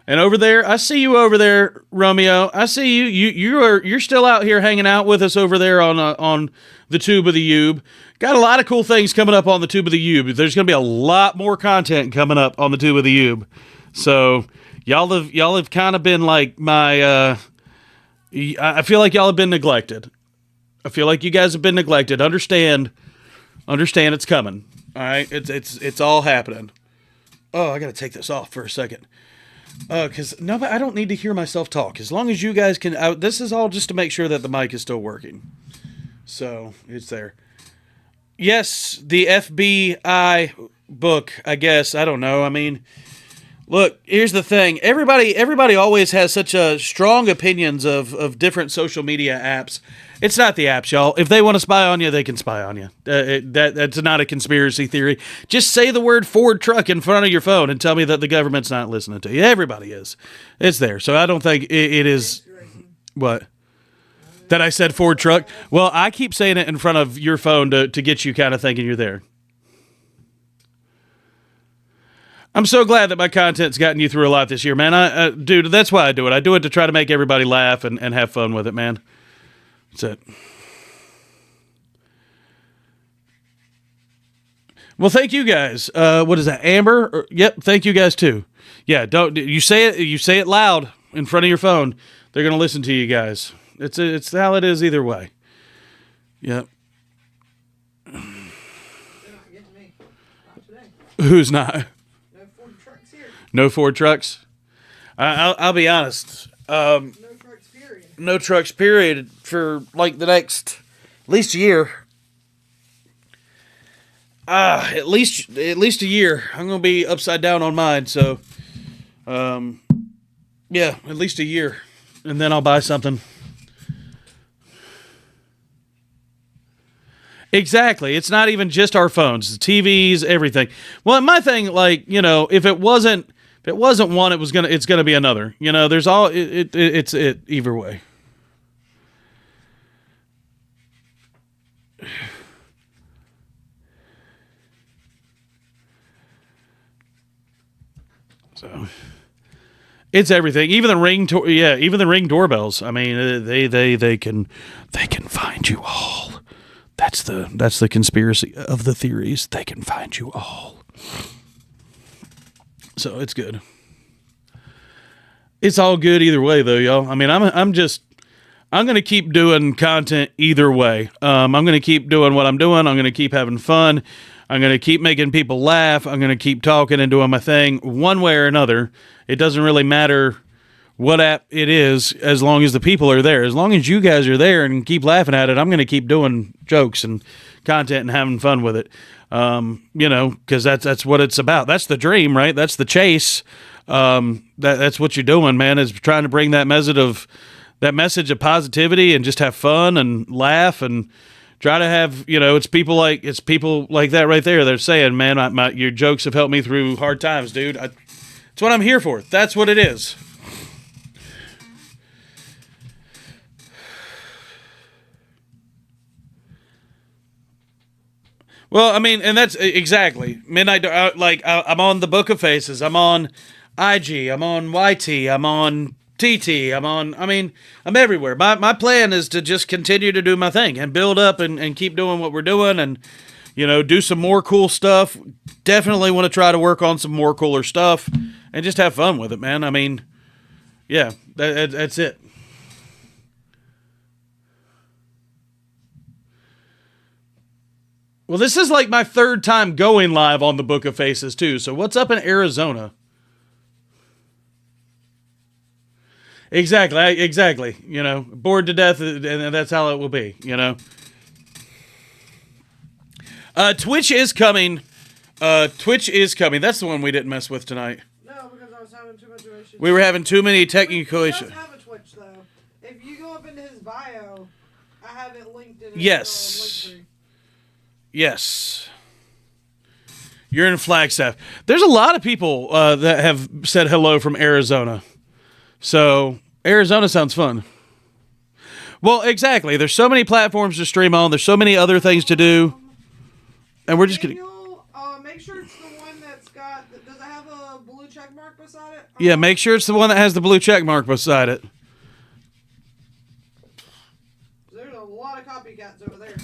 And over there, I see you over there, Romeo. I see you. You're still out here hanging out with us over there on the Tube of the Ube. Got a lot of cool things coming up on the Tube of the Ube. There's going to be a lot more content coming up on the Tube of the Ube. So y'all have kind of been like my. I feel like y'all have been neglected. I feel like you guys have been neglected. Understand it's coming. All right, it's all happening. Oh, I got to take this off for a second. Because I don't need to hear myself talk. As long as you guys can, this is all just to make sure that the mic is still working. So it's there. Yes, the FBI book. I guess I don't know. I mean. Look, here's the thing. Everybody always has such strong opinions of different social media apps. It's not the apps, y'all. If they want to spy on you, they can spy on you. That's not a conspiracy theory. Just say the word Ford truck in front of your phone and tell me that the government's not listening to you. Everybody is. It's there. So I don't think it is. What? That I said Ford truck? Well, I keep saying it in front of your phone to get you kind of thinking you're there. I'm so glad that my content's gotten you through a lot this year, man. Dude, that's why I do it. I do it to try to make everybody laugh and have fun with it, man. That's it. Well, thank you guys. What is that, Amber? Yep, thank you guys too. Yeah, don't you say it? You say it loud in front of your phone. They're gonna listen to you guys. It's how it is either way. Yep. They're not getting me. Not today. Who's not? No Ford trucks here. No Ford trucks. I'll be honest. No trucks, period. No trucks, period, for like the next at least a year. At least a year. I'm gonna be upside down on mine. So, yeah, at least a year, and then I'll buy something. Exactly. It's not even just our phones, the TVs, everything. Well, my thing, like, if it wasn't one, it's gonna be another. There's all it's either way. So it's everything. Even the Ring doorbells. I mean, they can find you all. That's the conspiracy of the theories. They can find you all. So it's good. It's all good either way, though, y'all. I mean, I'm going to keep doing content either way. I'm going to keep doing what I'm doing. I'm going to keep having fun. I'm going to keep making people laugh. I'm going to keep talking and doing my thing one way or another. It doesn't really matter what app it is as long as the people are there. As long as you guys are there and keep laughing at it, I'm going to keep doing jokes and content and having fun with it. You know, because that's what it's about. That's the dream, right? That's the chase. That's what you're doing, man, is trying to bring that message of positivity and just have fun and laugh and try to have, you know, it's people like that right there. They're saying, man, your jokes have helped me through hard times, dude. It's what I'm here for. That's what it is. Well, I mean, and that's exactly Midnight. I'm on the Book of Faces. I'm on IG. I'm on YT. I'm on TT. I mean, I'm everywhere. My plan is to just continue to do my thing and build up and keep doing what we're doing and, you know, do some more cool stuff. Definitely want to try to work on some more cooler stuff and just have fun with it, man. I mean, yeah, that's it. Well, this is like my third time going live on the Book of Faces, too. So what's up in Arizona? Exactly. You know, bored to death, and that's how it will be, you know. Twitch is coming. Twitch is coming. That's the one we didn't mess with tonight. No, because I was having too much issues. We were having too many technical issues. He does have a Twitch, though. If you go up into his bio, I have it linked in his Yes. link tree. Yes. You're in Flagstaff. There's a lot of people that have said hello from Arizona. So, Arizona sounds fun. Well, exactly. There's so many platforms to stream on. There's so many other things to do. And we're just going to... make sure it's the one that's got... Does it have a blue check mark beside it? Yeah, make sure it's the one that has the blue check mark beside it. There's a lot of copycats over there.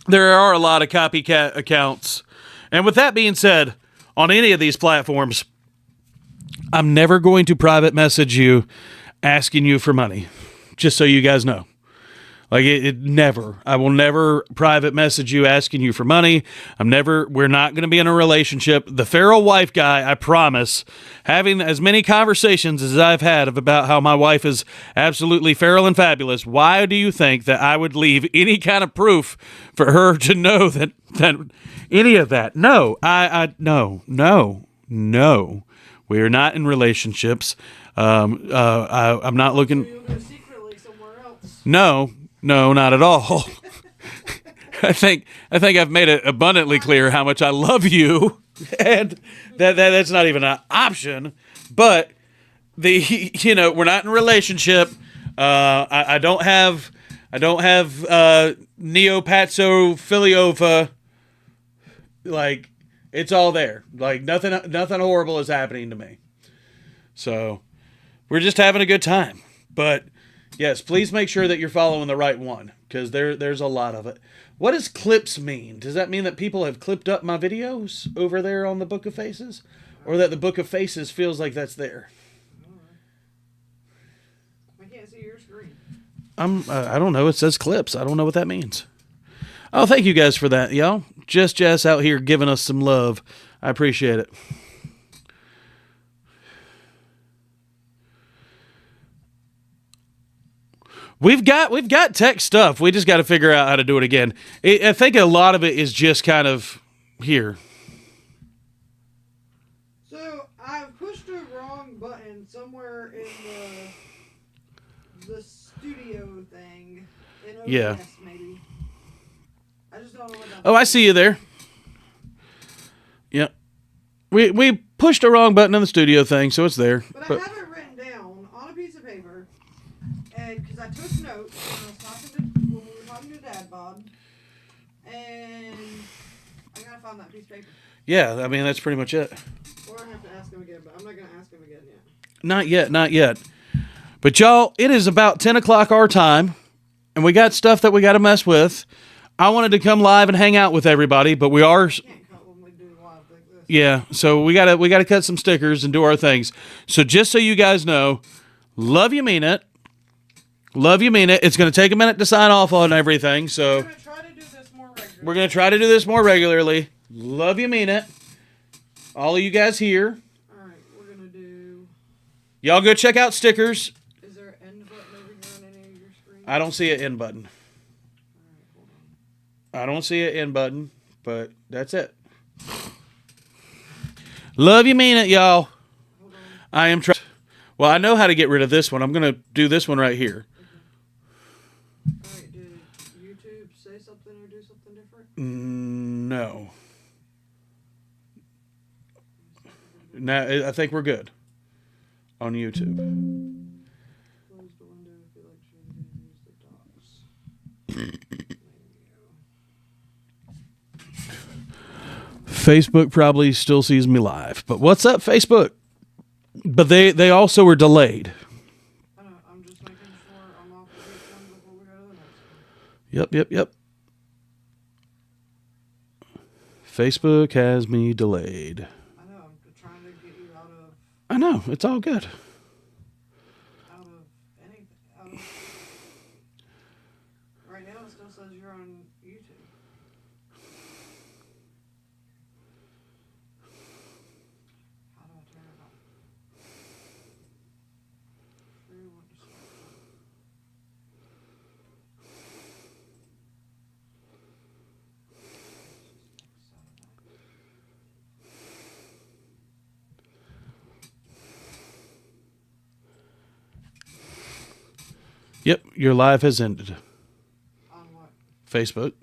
There are a lot of copycat accounts. And with that being said, on any of these platforms, I'm never going to private message you asking you for money. Just so you guys know. Like, it never. I will never private message you asking you for money. We're not going to be in a relationship. The feral wife guy, I promise, having as many conversations as I've had about how my wife is absolutely feral and fabulous, why do you think that I would leave any kind of proof for her to know that any of that? No, no. We are not in relationships. I'm not looking. You'll go secretly somewhere else. No, not at all. I think I've made it abundantly clear how much I love you, and that's not even an option. But we're not in a relationship. I don't have neopatsophiliova. Like, it's all there. Like, nothing horrible is happening to me. So we're just having a good time. But yes, please make sure that you're following the right one, because there's a lot of it. What does clips mean? Does that mean that people have clipped up my videos over there on the Book of Faces? Or that the Book of Faces feels like that's there? I can't see your screen. I don't know. It says clips. I don't know what that means. Oh, thank you guys for that, y'all. Just Jess out here giving us some love. I appreciate it. We've got tech stuff. We just got to figure out how to do it again. I think a lot of it is just kind of here. So I've pushed a wrong button somewhere in the studio thing. In OBS, Yeah. maybe. I just don't know what that. Oh, I see you there. Yep. We pushed a wrong button in the studio thing, so it's there. But I have it written down on a piece of paper, and because I took notes when we were talking to Dad Bod, and I gotta find that piece of paper. Yeah, I mean, that's pretty much it. Or I have to ask him again, but I'm not gonna ask him again yet. Not yet. But y'all, it is about 10 o'clock our time, and we got stuff that we got to mess with. I wanted to come live and hang out with everybody, but we are... Can't cut when we do live like this. Yeah, so we gotta cut some stickers and do our things. So just so you guys know, love you, mean it. Love you, mean it. It's gonna take a minute to sign off on everything, so We're gonna try to do this more regularly. we're gonna try to do this more regularly. Love you, mean it. All of you guys here, Alright, we're gonna do... y'all go check out stickers. Is there an end button over here on any of your screens? I don't see an end button. Alright, hold on. I don't see an end button, But that's it. Love you, mean it, y'all. Hold on. I am trying. Well, I know how to get rid of this one. I'm going to do this one right here. Alright, did YouTube say something or do something different? No. Now, I think we're good on YouTube. Close the window if you like to use the dots. Facebook probably still sees me live. But what's up, Facebook? But they also were delayed. I know, I'm just making sure I'm off of each one before we go to the next one. Yep. Facebook has me delayed. I know, I'm trying to get you out of I know, it's all good. anything. Right now it still says you're on YouTube. How do I turn it on? True, what to start from? Yep, your live has ended. On what? Facebook.